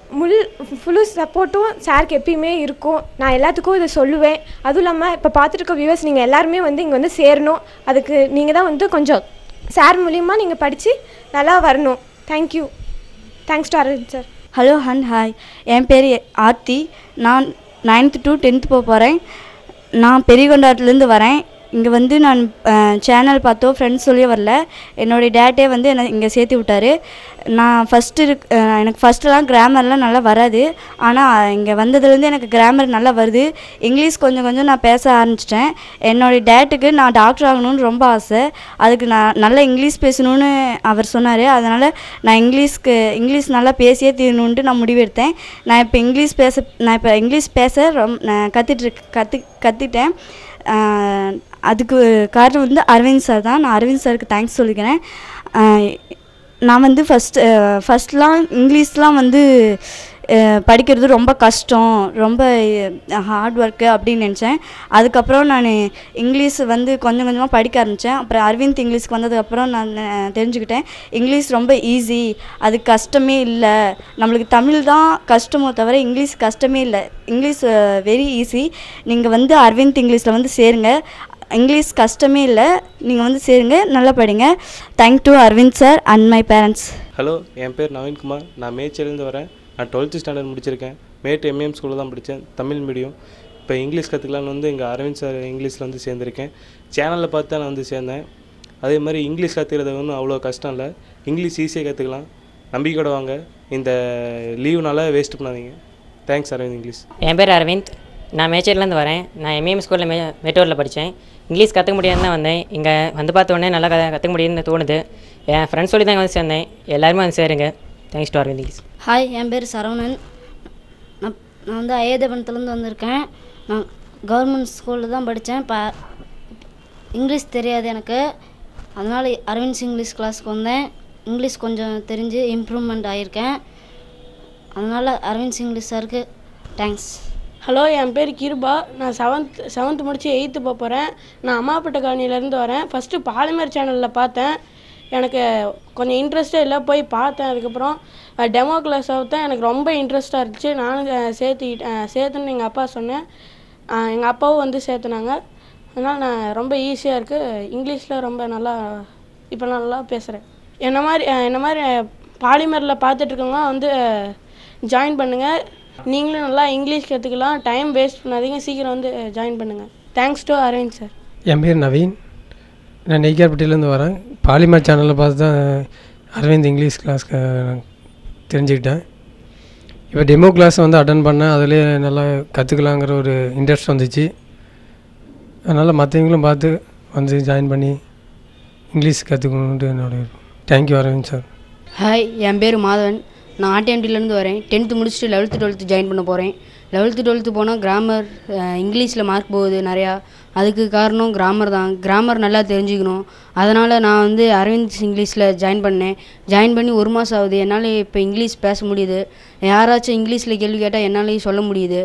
ஃபுல்லு சப்போர்ட்டும் சாருக்கு எப்பயுமே இருக்கும். நான் எல்லாத்துக்கும் இதை சொல்லுவேன். அதுவும் இல்லாமல் இப்போ பார்த்துருக்க வியூவர்ஸ் நீங்கள் எல்லாருமே வந்து இங்கே வந்து சேரணும். அதுக்கு நீங்கள் தான் வந்து கொஞ்சம் சார் மூலிமா நீங்கள் படித்து நல்லா வரணும். Thank you. Thanks to Aravind sir. Hello and hi. என் பேர் ஆர்த்தி. நான் 9th to 10th போக போகிறேன். நான் பெரியகொண்டாட்டிலேருந்து வரேன். இங்கே வந்து நான் சேனல் பார்த்தோம், ஃப்ரெண்ட்ஸ் சொல்லியே வரல. என்னுடைய டேட்டே வந்து என்னை இங்கே சேர்த்து விட்டார். நான் எனக்கு ஃபஸ்ட்டெல்லாம் கிராமர்லாம் நல்லா வராது. ஆனால் இங்கே வந்ததுலேருந்து எனக்கு கிராமர் நல்லா வருது. இங்கிலீஷ் கொஞ்சம் கொஞ்சம் நான் பேச ஆரம்பிச்சிட்டேன். என்னுடைய டேட்டுக்கு நான் டாக்டர் ஆகணும்னு ரொம்ப ஆசை. அதுக்கு நான் நல்லா இங்கிலீஷ் பேசணும்னு அவர் சொன்னார். அதனால் நான் இங்கிலீஷ் நல்லா பேசியே தீரணுன்ட்டு நான் முடிவெடுத்தேன். நான் இப்போ இங்கிலீஷ் பேச கற்றுட்டேன். அதுக்கு காரணம் வந்து அரவிந்த் சார் தான். நான் அரவிந்த் சாருக்கு தேங்க்ஸ் சொல்லிக்கிறேன். நான் வந்து ஃபஸ்ட்லாம் இங்கிலீஷ்லாம் வந்து படிக்கிறது ரொம்ப கஷ்டம், ரொம்ப ஹார்ட் ஒர்க்கு அப்படின்னு நினச்சேன். அதுக்கப்புறம் நான் இங்கிலீஷ் வந்து கொஞ்சம் கொஞ்சமாக படிக்க ஆரம்பித்தேன். அப்புறம் அரவிந்த் இங்கிலீஷ்க்கு வந்ததுக்கப்புறம் நான் தெரிஞ்சுக்கிட்டேன் இங்கிலீஷ் ரொம்ப ஈஸி, அது கஷ்டமே இல்லை. நம்மளுக்கு தமிழ் தான் கஷ்டமோ தவிர இங்கிலீஷ் கஷ்டமே இல்லை. English very easy. நீங்கள் வந்து அரவிந்த் இங்கிலீஷில் வந்து சேருங்க. இங்கிலீஷ் கஷ்டமே இல்லை, நீங்கள் வந்து சேருங்க, நல்லா படிங்க. Thank to Aravind sir and my parents. Hello, என் பேர் நவீன்குமார். நான் மேச்சேரிலேருந்து வரேன். நான் 12th ஸ்டாண்டர்ட் முடிச்சிருக்கேன். மேட் எம்ஏஎம் ஸ்கூலில் தான் படித்தேன், தமிழ் மீடியம். இப்போ இங்கிலீஷ் கற்றுக்கலான்னு வந்து எங்கள் அரவிந்த் சார் இங்கிலீஷில் வந்து சேர்ந்துருக்கேன். சேனலில் பார்த்து தான் நான் வந்து சேர்ந்தேன். அதே மாதிரி இங்கிலீஷ் கற்றுக்கிறது ஒன்றும் அவ்வளோ கஷ்டம் இல்லை. இங்கிலீஷ் ஈஸியாக கற்றுக்கலாம். நம்பிக்கையோட வாங்க. இந்த லீவுனால வேஸ்ட் பண்ணாதீங்க. Thanks Aravind English. என் பேர் அரவிந்த். நான் மேச்சேரிலேருந்து வரேன். நான் எம்ஏஎம் ஸ்கூலில் மேட்டூரில் படித்தேன். இங்கிலீஷ் கற்றுக்க முடியாதுன்னு தான் வந்தேன். இங்கே வந்து பார்த்த உடனே நல்லா கற்றுக்க முடியும்னு தோணுது. என் ஃப்ரெண்ட்ஸ் சொல்லி தான் இங்கே வந்து சேர்ந்தேன். எல்லாருமே வந்து சேருங்க. Thanks to Aravind English. Hi, என் பேர் சரவணன். நான் வந்து அயோத்தியாபுரத்துலேருந்து வந்திருக்கேன். நான் கவர்மெண்ட் ஸ்கூலில் தான் படித்தேன். இங்கிலீஷ் தெரியாது எனக்கு, அதனால் அரவிந்த் இங்கிலீஷ் கிளாஸ்க்கு வந்தேன். இங்கிலீஷ் கொஞ்சம் தெரிஞ்சு இம்ப்ரூவ்மெண்ட் ஆகியிருக்கேன். அதனால் அரவிந்த் இங்கிலீஷ் சாருக்கு தேங்க்ஸ். ஹலோ, என் பேர் கிருபா. நான் செவன்த் முடித்து 8th போக போகிறேன். நான் அம்மாப்பேட்டை காலனிலேருந்து வரேன். ஃபஸ்ட்டு பாலிமர் சேனலில் பார்த்தேன். எனக்கு கொஞ்சம் இன்ட்ரெஸ்ட்டே இல்லை, போய் பார்த்தேன். அதுக்கப்புறம் டெமோ கிளாஸ் தான் எனக்கு ரொம்ப இன்ட்ரெஸ்ட்டாக இருந்துச்சு. நானும் சேர்த்துன்னு எங்கள் அப்பா சொன்னேன். எங்கள் அப்பாவும் வந்து சேர்த்துனாங்க. அதனால் நான் ரொம்ப ஈஸியாக இருக்குது. இங்கிலீஷில் ரொம்ப நல்லா இப்போ நல்லா பேசுகிறேன். என்ன மாதிரி பாலிமரில் பார்த்துட்ருக்கவங்க வந்து ஜாயின் பண்ணுங்கள். நீங்களும் நல்லா இங்கிலீஷ் கற்றுக்கலாம். டைம் வேஸ்ட் பண்ணாதீங்க, சீக்கிரம் வந்து ஜாயின் பண்ணுங்கள். Thanks to Aravind sir. என் பேர் நவீன். நான் நெய்க்கார்பட்டியிலேருந்து வரேன். பாலிமர் சேனலில் பார்த்து தான் அரவிந்த் இங்கிலீஷ் கிளாஸ்க்கு தெரிஞ்சுக்கிட்டேன். இப்போ டெமோ கிளாஸ் வந்து அட்டன் பண்ணேன். அதிலே நல்லா கற்றுக்கலாங்கிற ஒரு இன்ட்ரெஸ்ட் வந்துச்சு. அதனால் மற்றவங்களும் பார்த்து வந்து ஜாயின் பண்ணி இங்கிலீஷ் கற்றுக்கணுன்ட்டு என்னோடய தேங்க்யூ அரவிந்த் சார். ஹாய், என் பேர் மாதவன். நான் ஆர்டிஎம்டிலேருந்து வரேன். 10th முடிச்சுட்டு 11th 12th ஜாயின் பண்ண போகிறேன். 11th 12th போனால் கிராமர் இங்கிலீஷில் மார்க் போகுது நிறையா. அதுக்கு காரணம் கிராமர் தான். கிராமர் நல்லா தெரிஞ்சுக்கணும். அதனால் நான் வந்து அரவிந்த் இங்கிலீஷில் ஜாயின் பண்ணேன். ஜாயின் பண்ணி 1 மாதம் ஆகுது. என்னால் இப்போ இங்கிலீஷ் பேச முடியுது. யாராச்சும் இங்கிலீஷில் கேள்வி கேட்டால் என்னாலையும் சொல்ல முடியுது.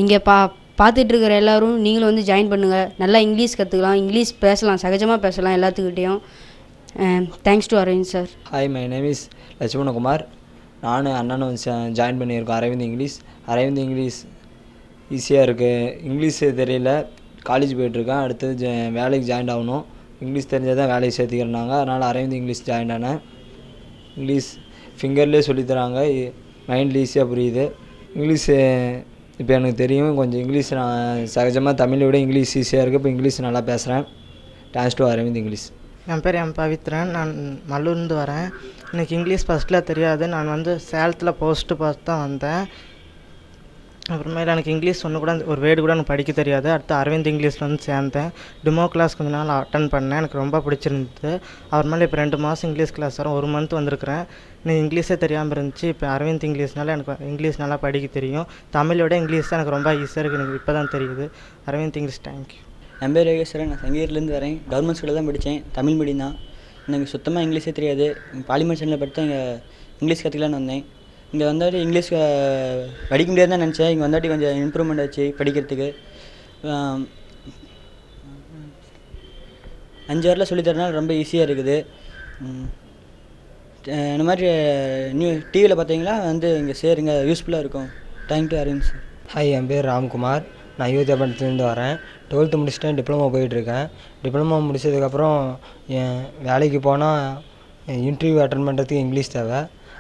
இங்கே பார்த்துட்ருக்கிற எல்லோரும் நீங்களும் வந்து ஜாயின் பண்ணுங்கள். நல்லா இங்கிலீஷ் கற்றுக்கலாம், இங்கிலீஷ் பேசலாம், சகஜமாக பேசலாம் எல்லாத்துக்கிட்டேயும். Thanks to Aravind sir. Hi, my name is Lakshmanakumar. நானும் அண்ணனும் ஜாயின் பண்ணியிருக்கோம் அரவிந்த் இங்கிலீஷ். அரவிந்த் இங்கிலீஷ் ஈஸியாக இருக்குது. இங்கிலீஷ் தெரியல, காலேஜ் போய்ட்டுருக்கேன். அடுத்தது வேலைக்கு ஜாயின் ஆகணும். இங்கிலீஷ் தெரிஞ்சால் தான் வேலைக்கு சேர்த்துக்கிறனாங்க. அதனால் அரவிந்த் இங்கிலீஷ் ஜாயின் ஆனேன். இங்கிலீஷ் ஃபிங்கர்லேயே சொல்லித்தராங்க, மைண்டில் ஈஸியாக புரியுது. இங்கிலீஷ் இப்போ எனக்கு தெரியும் கொஞ்சம். இங்கிலீஷ் நான் சகஜமாக தமிழை விட இங்கிலீஷ் ஈஸியாக இருக்குது. இப்போ இங்கிலீஷ் நல்லா பேசுகிறேன். Thanks to Aravind English. என் பேர் பவித்ரன். நான் மல்லூர்லேருந்து வரேன். எனக்கு இங்கிலீஷ் ஃபஸ்ட்டில் தெரியாது. நான் வந்து சேலத்தில் போஸ்ட்டு பார்த்து தான் வந்தேன். அப்புறமேல எனக்கு இங்கிலீஷ் ஒன்று கூட ஒரு வேர்டு கூட எனக்கு படிக்க தெரியாது. அடுத்து அரவிந்த் இங்கிலீஷில் வந்து சேர்ந்தேன். டெமோ கிளாஸ் கொஞ்ச நாள் அட்டன் பண்ணேன். எனக்கு ரொம்ப பிடிச்சிருந்தது. அப்புறமேல இப்போ 2 மாதம் இங்கிலீஷ் கிளாஸ் வரும். 1 மந்த் வந்திருக்கிறேன். எனக்கு இங்கிலீஷே தெரியாமல் இருந்துச்சு. இப்போ அரவிந்த் இங்கிலீஷ்னால எனக்கு இங்கிலீஷ் நல்லா படிக்க தெரியும். தமிழோட இங்கிலீஷ் தான் எனக்கு ரொம்ப ஈஸியாக இருக்குது. எனக்கு இப்போ தான் தெரியுது. Aravind English thank you. என் பேர் யோகேஸ்வரன். நான் சங்கீர்லேருந்து வரேன். கவர்மெண்ட் ஸ்கூலில் தான் படித்தேன். தமிழ் மீடியம் தான். எனக்கு சுத்தமாக இங்கிலீஷே தெரியாது. பாலிமர் சேனலில் படித்து இங்கே இங்கிலீஷ் கற்றுக்கலான்னு வந்தேன். இங்கே வந்தாட்டி இங்கிலீஷ் படிக்க முடியாது தான் நினச்சேன். இங்கே வந்தாட்டி கொஞ்சம் இம்ப்ரூவ்மெண்ட் ஆச்சு படிக்கிறதுக்கு. 5 வாரில் சொல்லித்தரனால ரொம்ப ஈஸியாக இருக்குது. இந்த மாதிரி டிவியில் பார்த்தீங்களா வந்து இங்கே சேருங்க, யூஸ்ஃபுல்லாக இருக்கும். Thank you Aravind sir. ஹாய், என் பேர் ராம்குமார். நான் அயோத்தியாபுரத்துலேருந்து வரேன். 12th முடிச்சுட்டேன். டிப்ளமோ போயிட்டுருக்கேன். டிப்ளமோ முடிச்சதுக்கப்புறம் என் வேலைக்கு போனால் இன்டர்வியூ அட்டன் பண்ணுறதுக்கு இங்கிலீஷ் தேவை.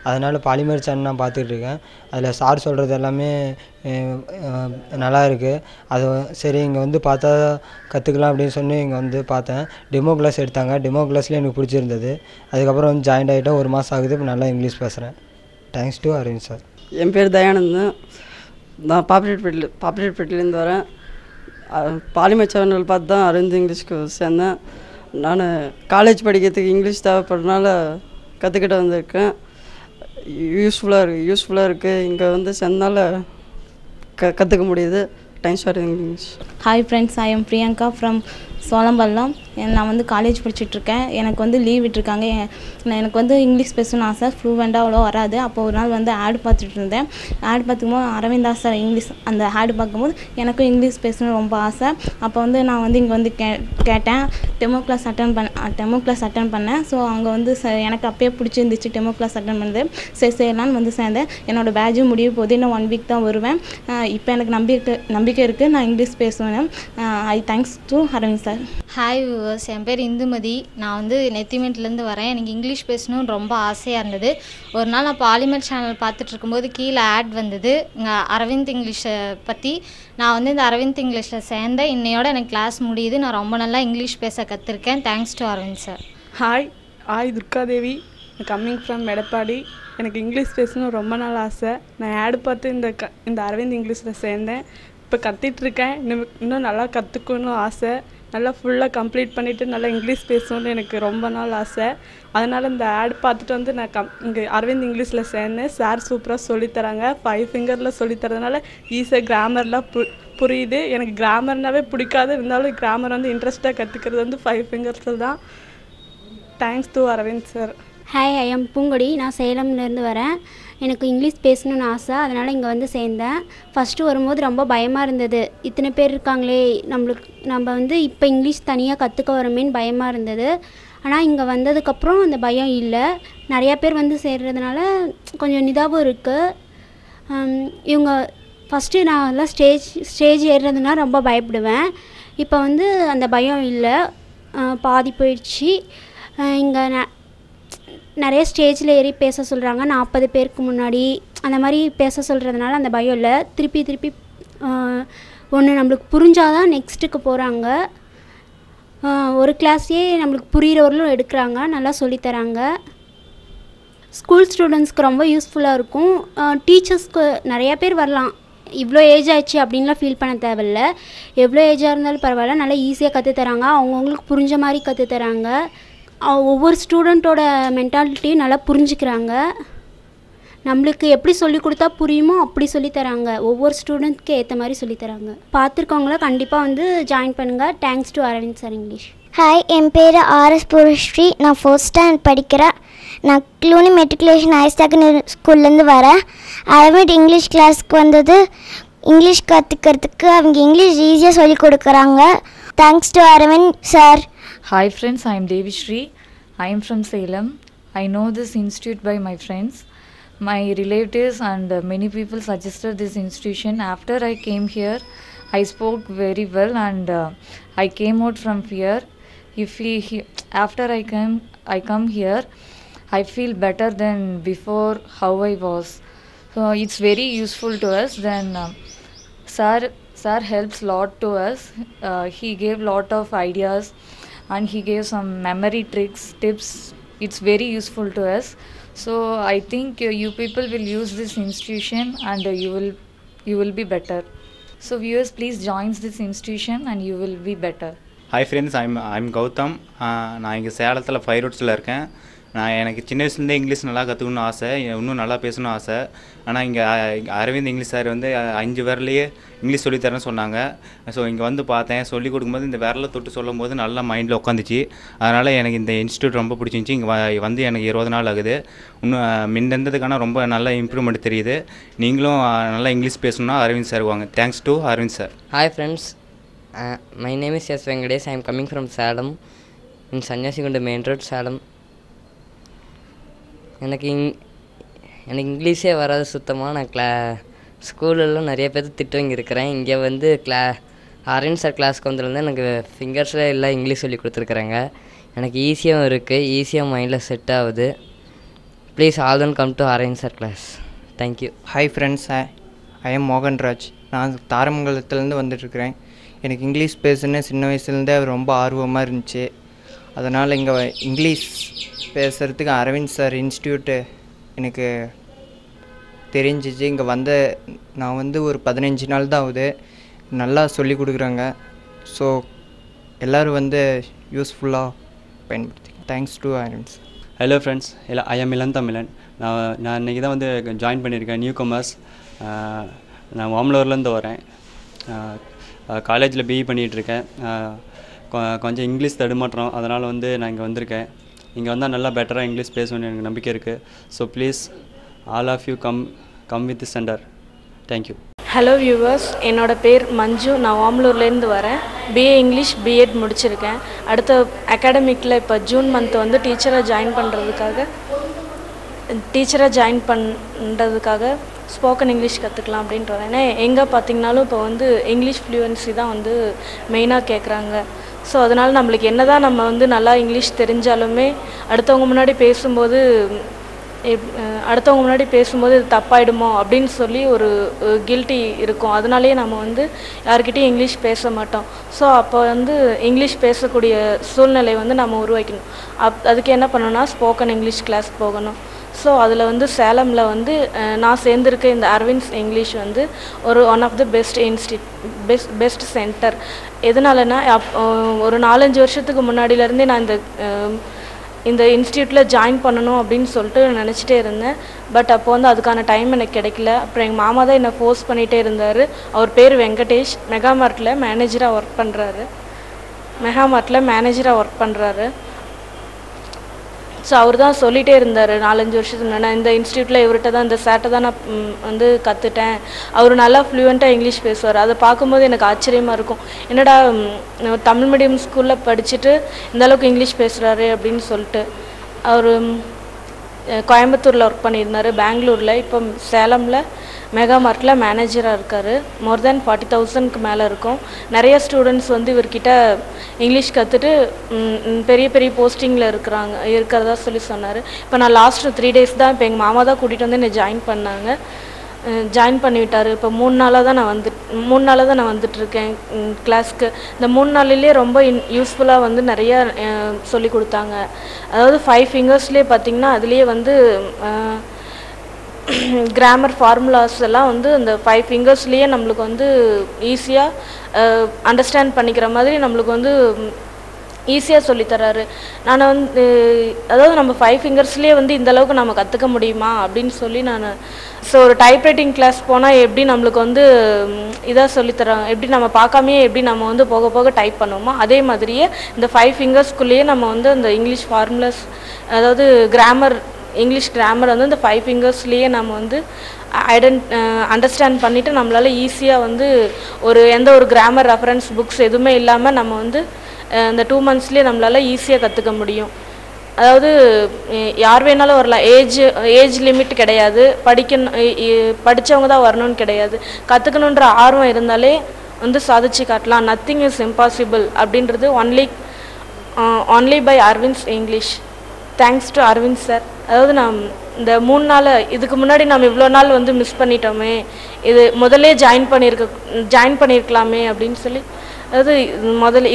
அதனால் பாலிமர் சேனல் நான் பார்த்துட்ருக்கேன். அதில் சார் சொல்கிறது எல்லாமே நல்லா இருக்குது. அது சரி இங்கே வந்து பார்த்தா கற்றுக்கலாம் அப்படின்னு சொல்லி இங்கே வந்து பார்த்தேன். டெமோ கிளாஸ் எடுத்தாங்க. டெமோ கிளாஸ்லேயே எனக்கு பிடிச்சிருந்தது. அதுக்கப்புறம் வந்து ஜாயின் ஆகிட்டேன். 1 மாதம் ஆகுது. இப்போ நல்லா இங்கிலீஷ் பேசுகிறேன். Thanks to Aravind sir. என் பேர் தயானந்தன். நான் பாப்பிரெட்பேட்டிலேருந்து வரேன். பாலிமர் சேனல் பார்த்து தான் அரவிந்த் இங்கிலீஷ்க்கு சேர்ந்தேன். நான் காலேஜ் படிக்கிறதுக்கு இங்கிலீஷ் தேவைப்படுறதுனால கற்றுக்கிட்டு வந்திருக்கேன். யூஸ்ஃபுல்லாக இருக்குது. இங்கே வந்து சேர்ந்தனால கற்றுக்க முடியுது. Thanks for English. Hi friends, I M Priyanka from Cholampallam. நான் வந்து காலேஜ் படிச்சுட்ருக்கேன். எனக்கு வந்து லீவ் விட்டுருக்காங்க. எனக்கு வந்து இங்கிலீஷ் பேசணும்னு ஆசை. ஃப்ளூவெண்ட்டாக அவ்வளோ வராது. அப்போ ஒரு நாள் வந்து ஆட் பார்த்துட்டு இருந்தேன். ஆட் பார்த்துக்கும்போது அரவிந்தா சார் இங்கிலீஷ் அந்த ஆட் பார்க்கும்போது எனக்கும் இங்கிலீஷ் பேசணும்னு ரொம்ப ஆசை. அப்போ வந்து நான் வந்து இங்கே வந்து கேட்டேன். டெமோ கிளாஸ் அட்டன் பண்ணேன். ஸோ அங்கே வந்து எனக்கு அப்பயே பிடிச்சிருந்துச்சு டெமோ கிளாஸ் அட்டன் பண்ணுறது. செய்யலான்னு வந்து சேர்ந்தேன். என்னோடய பேட்சும் முடிய போகுது. இன்னும் 1 வீக் தான் வருவேன். இப்போ எனக்கு நம்பிக்கை இருக்குது. நான் இங்கிலீஷ் பேசுவேன். I thanks to Aravind sir. Hi viewers, என் பேர் இந்துமதி. நான் வந்து நெத்திமேட்லேருந்து வரேன். எனக்கு இங்கிலீஷ் பேசணும்னு ரொம்ப ஆசையாக இருந்தது. ஒரு நாள் நான் பாலிமர் சேனல் பார்த்துட்டு இருக்கும்போது கீழே ஆட் வந்தது அரவிந்த் இங்கிலீஷை பற்றி. நான் வந்து இந்த அரவிந்த் இங்கிலீஷில் சேர்ந்தேன். இன்னையோட எனக்கு கிளாஸ் முடியுது. நான் ரொம்ப நல்லா இங்கிலீஷ் பேச கற்றுருக்கேன். Thanks to Aravind sir. Hi Durgadevi. Coming from Edappadi. எனக்கு இங்கிலீஷ் பேசணும் ரொம்ப நாள் ஆசை. நான் ஆட் பார்த்து இந்த அரவிந்த் இங்கிலீஷில் சேர்ந்தேன். இப்போ கற்றுட்ருக்கேன். இன்னும் நல்லா கற்றுக்கணும் ஆசை. நல்லா ஃபுல்லாக கம்ப்ளீட் பண்ணிவிட்டு நல்லா இங்கிலீஷ் பேசணும்னு எனக்கு ரொம்ப நாள் ஆசை. அதனால் இந்த ஆட் பார்த்துட்டு வந்து நான் இங்கே அரவிந்த் இங்கிலீஷில் சேர்ந்தேன். சார் சூப்பராக சொல்லித்தராங்க. 5 ஃபிங்கரில் சொல்லித்தரதுனால ஈஸியாக கிராமர்லாம் புரியுது. எனக்கு கிராமர்னாவே பிடிக்காது, இருந்தாலும் கிராமர் வந்து இன்ட்ரெஸ்ட்டாக கற்றுக்கிறது வந்து 5 ஃபிங்கர்ஸில் தான். Thanks to Aravind sir. Hi, I am Poongodi. நான் சேலம்லேருந்து வரேன். எனக்கு இங்கிலீஷ் பேசணும்னு ஆசை, அதனால் இங்கே வந்து சேர்ந்தேன். ஃபஸ்ட்டு வரும்போது ரொம்ப பயமாக இருந்தது. இத்தனை பேர் இருக்காங்களே, நம்ம வந்து இப்போ இங்கிலீஷ் தனியாக கற்றுக்க வரோமேன்னு பயமாக இருந்தது. ஆனால் இங்கே வந்ததுக்கப்புறம் அந்த பயம் இல்லை. நிறையா பேர் வந்து சேர்றதுனால கொஞ்சம் இதாகவும் இருக்குது. இவங்க ஃபஸ்ட்டு நான் எல்லாம் ஸ்டேஜ் ஏறுறதுனா ரொம்ப பயப்படுவேன். இப்போ வந்து அந்த பயம் இல்லை, பாதி போயிடுச்சு. இங்கே நிறைய ஸ்டேஜில் ஏறி பேச சொல்கிறாங்க. 40 பேருக்கு முன்னாடி அந்த மாதிரி பேச சொல்கிறதுனால அந்த பயம் இல்லை. திருப்பி ஒன்று நம்மளுக்கு புரிஞ்சாதான் நெக்ஸ்ட்டுக்கு போகிறாங்க. ஒரு கிளாஸே நம்மளுக்கு புரிகிறவர்களும் எடுக்கிறாங்க, நல்லா சொல்லித்தராங்க. ஸ்கூல் ஸ்டூடெண்ட்ஸ்க்கு ரொம்ப யூஸ்ஃபுல்லாக இருக்கும். டீச்சர்ஸ்க்கு நிறையா பேர் வரலாம். இவ்வளோ ஏஜ் ஆயிடுச்சு அப்படின்லாம் ஃபீல் பண்ண தேவையில்ல. எவ்வளோ ஏஜாக இருந்தாலும் பரவாயில்ல, நல்லா ஈஸியாக கற்றுத்தராங்க. அவங்கவுங்களுக்கு புரிஞ்ச மாதிரி கற்றுத்தராங்க. ஒவ்வொரு ஸ்டூடெண்ட்டோட மென்டாலிட்டியும் நல்லா புரிஞ்சுக்கிறாங்க. நம்மளுக்கு எப்படி சொல்லி கொடுத்தா புரியுமோ அப்படி சொல்லித்தராங்க. ஒவ்வொரு ஸ்டூடெண்ட்க்கு ஏற்ற மாதிரி சொல்லித்தராங்க. பார்த்துருக்கவங்கள கண்டிப்பாக வந்து ஜாயின் பண்ணுங்கள். Thanks to Aravind sir English. Hi, என் பேர் ஆர்எஸ் புரஸ்ரீ. நான் 4th ஸ்டாண்டர்ட் படிக்கிறேன். நான் க்ளூனி மெட்ரிகுலேஷன் ஹையர் செகண்டரி ஸ்கூல்லேருந்து வரேன். அரவிந்த் இங்கிலீஷ் கிளாஸ்க்கு வந்தது இங்கிலீஷ் கற்றுக்கிறதுக்கு. அவங்க இங்கிலீஷ் ஈஸியாக சொல்லி கொடுக்குறாங்க. Thanks to Aravind sir. Hi friends, I am Devishri. I am from Salem. I know this institute by my friends. My relatives and many people suggested this institution. After I came here, I spoke very well and I came out from fear. After I come here, I feel better than before how I was. So it's very useful to us. Then Sir helps lot to us. He gave lot of ideas. And he gave some memory tricks, tips. It's very useful to us. So I think you people will use this institution and you will be better. So viewers, please join this institution and you will be better. Hi friends, I'm Gautam. நான் இங்கே சேலத்தில் 5 ரோட்ஸில் இருக்கேன். எனக்கு சின்ன வயசுலேருந்தே English நல்லா கற்றுக்கணும்னு ஆசை, இன்னும் நல்லா பேசணும்னு ஆசை. ஆனால் இங்கே அரவிந்த் இங்கிலீஷ் சார் வந்து 5 விரலையே இங்கிலீஷ் சொல்லித்தரேன்னு சொன்னாங்க. ஸோ இங்கே வந்து பார்த்தேன், சொல்லிக் கொடுக்கும்போது இந்த விரலை தொட்டு சொல்லும் போது நல்லா மைண்டில் உட்காந்துச்சு. அதனால் எனக்கு இந்த இன்ஸ்டியூட் ரொம்ப பிடிச்சிருந்துச்சி. இங்கே வந்து எனக்கு 20 நாள் ஆகுது. இன்னும் முன்னதுக்கான ரொம்ப நல்ல இம்ப்ரூவ்மெண்ட் தெரியுது. நீங்களும் நல்லா இங்கிலீஷ் பேசணுன்னா அரவிந்த் சார் வாங்க. Thanks to Aravind sir. Hi friends, my name is S. Venkatesh. I am coming from Salem in Sanyasigundu main road, Salem. எனக்கு இங்கிலீஷே வராது சுத்தமாக. நான் ஸ்கூலெல்லாம் நிறைய பேர் திட்டு வாங்கியிருக்கிறேன். இங்கே வந்து அரவிந்த் சார் கிளாஸ்க்கு வந்திருந்தேன். எனக்கு ஃபிங்கர்ஸில் எல்லாம் இங்கிலீஷ் சொல்லி கொடுத்துருக்குறாங்க. எனக்கு ஈஸியாகவும் இருக்குது, ஈஸியாக மைண்டில் செட் ஆகுது. Please all one come to Aravind sir class. Thank you. Hi friends, I am Mohanraj. நான் தாரமங்கலத்துலேருந்து வந்துட்டுருக்கிறேன். எனக்கு இங்கிலீஷ் பேசுன்னு சின்ன வயசுலேருந்தே ரொம்ப ஆர்வமாக இருந்துச்சு. அதனால் இங்கே இங்கிலீஷ் பேசுகிறதுக்கு அரவிந்த் சார் இன்ஸ்டியூட்டு எனக்கு தெரிஞ்சிச்சு. இங்கே நான் வந்து ஒரு 15 நாள் தான் ஆகுது. நல்லா சொல்லி கொடுக்குறாங்க. ஸோ எல்லோரும் வந்து யூஸ்ஃபுல்லாக பயன்படுத்தி. Thanks to Aravind sir. Hello friends, I am Ilan Tamizhan. நான் இன்றைக்கி தான் வந்து ஜாயின் பண்ணியிருக்கேன், நியூ கமர்ஸ். நான் ஓமலூர்லேருந்து வரேன். காலேஜில் பிஇ பண்ணிகிட்ருக்கேன். கொஞ்சம் இங்கிலீஷ் தடுமாற்றம், அதனால் வந்து நான் இங்கே வந்திருக்கேன். இங்கே வந்தால் நல்லா பெட்டராக இங்கிலீஷ் பேசணும்னு எனக்கு நம்பிக்கை இருக்குது. So please all of you come with centre. Thank you. Hello viewers, என்னோடய பேர் மஞ்சு. நான் ஓமலூர்லேருந்து வரேன். பிஏ இங்கிலீஷ் பிஎட் முடிச்சிருக்கேன். அடுத்த அகாடமிக்கில் இப்போ ஜூன் மந்த் வந்து டீச்சராக ஜாயின் பண்ணுறதுக்காக ஸ்போக்கன் இங்கிலீஷ் கற்றுக்கலாம் அப்படின்ட்டு வரேன். ஏன்னா எங்கே பார்த்திங்கனாலும் இப்போ வந்து இங்கிலீஷ் ஃப்ளூயன்சி தான் வந்து மெயினாக கேட்குறாங்க. ஸோ அதனால் நம்மளுக்கு என்ன தான் நம்ம வந்து நல்லா இங்கிலீஷ் தெரிஞ்சாலுமே அடுத்தவங்க முன்னாடி பேசும்போது அடுத்தவங்க முன்னாடி பேசும்போது இது தப்பாயிடுமோ அப்படின்னு சொல்லி ஒரு கில்ட்டி இருக்கும். அதனாலேயே நம்ம வந்து யார்கிட்டையும் இங்கிலீஷ் பேச மாட்டோம். ஸோ அப்போ வந்து இங்கிலீஷ் பேசக்கூடிய சூழ்நிலை வந்து நம்ம உருவாக்கணும். அதுக்கு என்ன பண்ணணும்னா ஸ்போக்கன் இங்கிலீஷ் கிளாஸ் போகணும். ஸோ அதில் வந்து சேலமில் வந்து நான் சேர்ந்துருக்க இந்த அரவிந்த்ஸ் இங்கிலீஷ் வந்து one of the best centre. எதனாலனா ஒரு 4-5 வருஷத்துக்கு முன்னாடியிலேருந்தே நான் இந்த இன்ஸ்டியூட்டில் ஜாயின் பண்ணணும் அப்படின்னு சொல்லிட்டு நினச்சிட்டே இருந்தேன். பட் அப்போ வந்து அதுக்கான டைம் எனக்கு கிடைக்கல. அப்புறம் எங்கள் மாமா தான் என்னை ஃபோர்ஸ் பண்ணிகிட்டே இருந்தார். அவர் பேர் வெங்கடேஷ், மெகாமார்ட்டில் மேனேஜராக ஒர்க் பண்ணுறாரு. ஸோ அவர் தான் சொல்லிகிட்டே இருந்தார் 4-5 வருஷத்துக்கு முன்னாடி, நான் இந்த இன்ஸ்டியூட்டில் இவர்கிட்ட தான் இந்த சார்ட்டை தான் நான் வந்து கற்றுட்டேன். அவர் நல்லா ஃப்ளூயண்ட்டாக இங்கிலீஷ் பேசுவார். அதை பார்க்கும்போது எனக்கு ஆச்சரியமாக இருக்கும், என்னடா தமிழ் மீடியம் ஸ்கூலில் படிச்சுட்டு இந்தளவுக்கு இங்கிலீஷ் பேசுகிறாரு அப்படின்னு சொல்லிட்டு. அவர் கோயம்புத்தூரில் ஒர்க் பண்ணியிருந்தார், பெங்களூரில், இப்போ சேலமில் மெகாமார்ட்டில் மேனேஜராக இருக்கார். மோர் தென் 40,000க்கு மேலே இருக்கும். நிறைய ஸ்டூடெண்ட்ஸ் வந்து இவர்கிட்ட இங்கிலீஷ் கற்றுட்டு பெரிய பெரிய போஸ்டிங்கில் இருக்கிறதா சொன்னார். இப்போ நான் லாஸ்ட்டு 3 days தான், இப்போ எங்கள் மாமா தான் கூட்டிகிட்டு வந்து என்னை ஜாயின் பண்ணி விட்டார். இப்போ 3 நாளாக தான் நான் வந்துட்டுருக்கேன் கிளாஸ்க்கு. இந்த 3 நாளிலே ரொம்ப யூஸ்ஃபுல்லாக வந்து நிறையா சொல்லி கொடுத்தாங்க. அதாவது 5 ஃபிங்கர்ஸ்லேயே பார்த்திங்கன்னா அதுலேயே வந்து கிராமர் ஃபார்முலாஸ் எல்லாம் வந்து அந்த 5 ஃபிங்கர்ஸ்லேயே நம்மளுக்கு வந்து ஈஸியாக அண்டர்ஸ்டாண்ட் பண்ணிக்கிற மாதிரி நம்மளுக்கு வந்து ஈஸியாக சொல்லித்தராரு. நான் வந்து அதாவது நம்ம 5 ஃபிங்கர்ஸ்லேயே வந்து இந்தளவுக்கு நம்ம கற்றுக்க முடியுமா அப்படின்னு சொல்லி ஸோ ஒரு டைப்ரைட்டிங் கிளாஸ் போனால் எப்படி நம்மளுக்கு வந்து இதாக சொல்லித்தராங்க, எப்படி நம்ம பார்க்காமையே எப்படி நம்ம வந்து போக போக டைப் பண்ணுவோமோ அதே மாதிரியே இந்த 5 ஃபிங்கர்ஸ்குள்ளேயே நம்ம வந்து அந்த இங்கிலீஷ் ஃபார்முலாஸ், அதாவது இங்கிலீஷ் கிராமர் வந்து இந்த 5 ஃபிங்கர்ஸ்லேயே நம்ம வந்து அண்டர்ஸ்டாண்ட் பண்ணிவிட்டு நம்மளால் ஈஸியாக வந்து எந்த ஒரு கிராமர் ரெஃபரன்ஸ் புக்ஸ் எதுவுமே இல்லாமல் நம்ம வந்து இந்த 2 monthsலேயே நம்மளால் ஈஸியாக கற்றுக்க முடியும். அதாவது யார் வேணாலும் வரலாம், ஏஜ் லிமிட் கிடையாது, படித்தவங்க தான் வரணும்னு கிடையாது. கற்றுக்கணுன்ற ஆர்வம் இருந்தாலே வந்து சாதிச்சு காட்டலாம். நத்திங் இஸ் இம்பாசிபிள் அப்படின்றது only by Aravind's English. Thanks to Aravind sir. அதாவது நான் இந்த 3 நாள் இதுக்கு முன்னாடி நம்ம இவ்வளோ நாள் வந்து மிஸ் பண்ணிட்டோமே, இது முதல்ல ஜாயின் பண்ணியிருக்கலாமே அப்படின்னு சொல்லி, அதாவது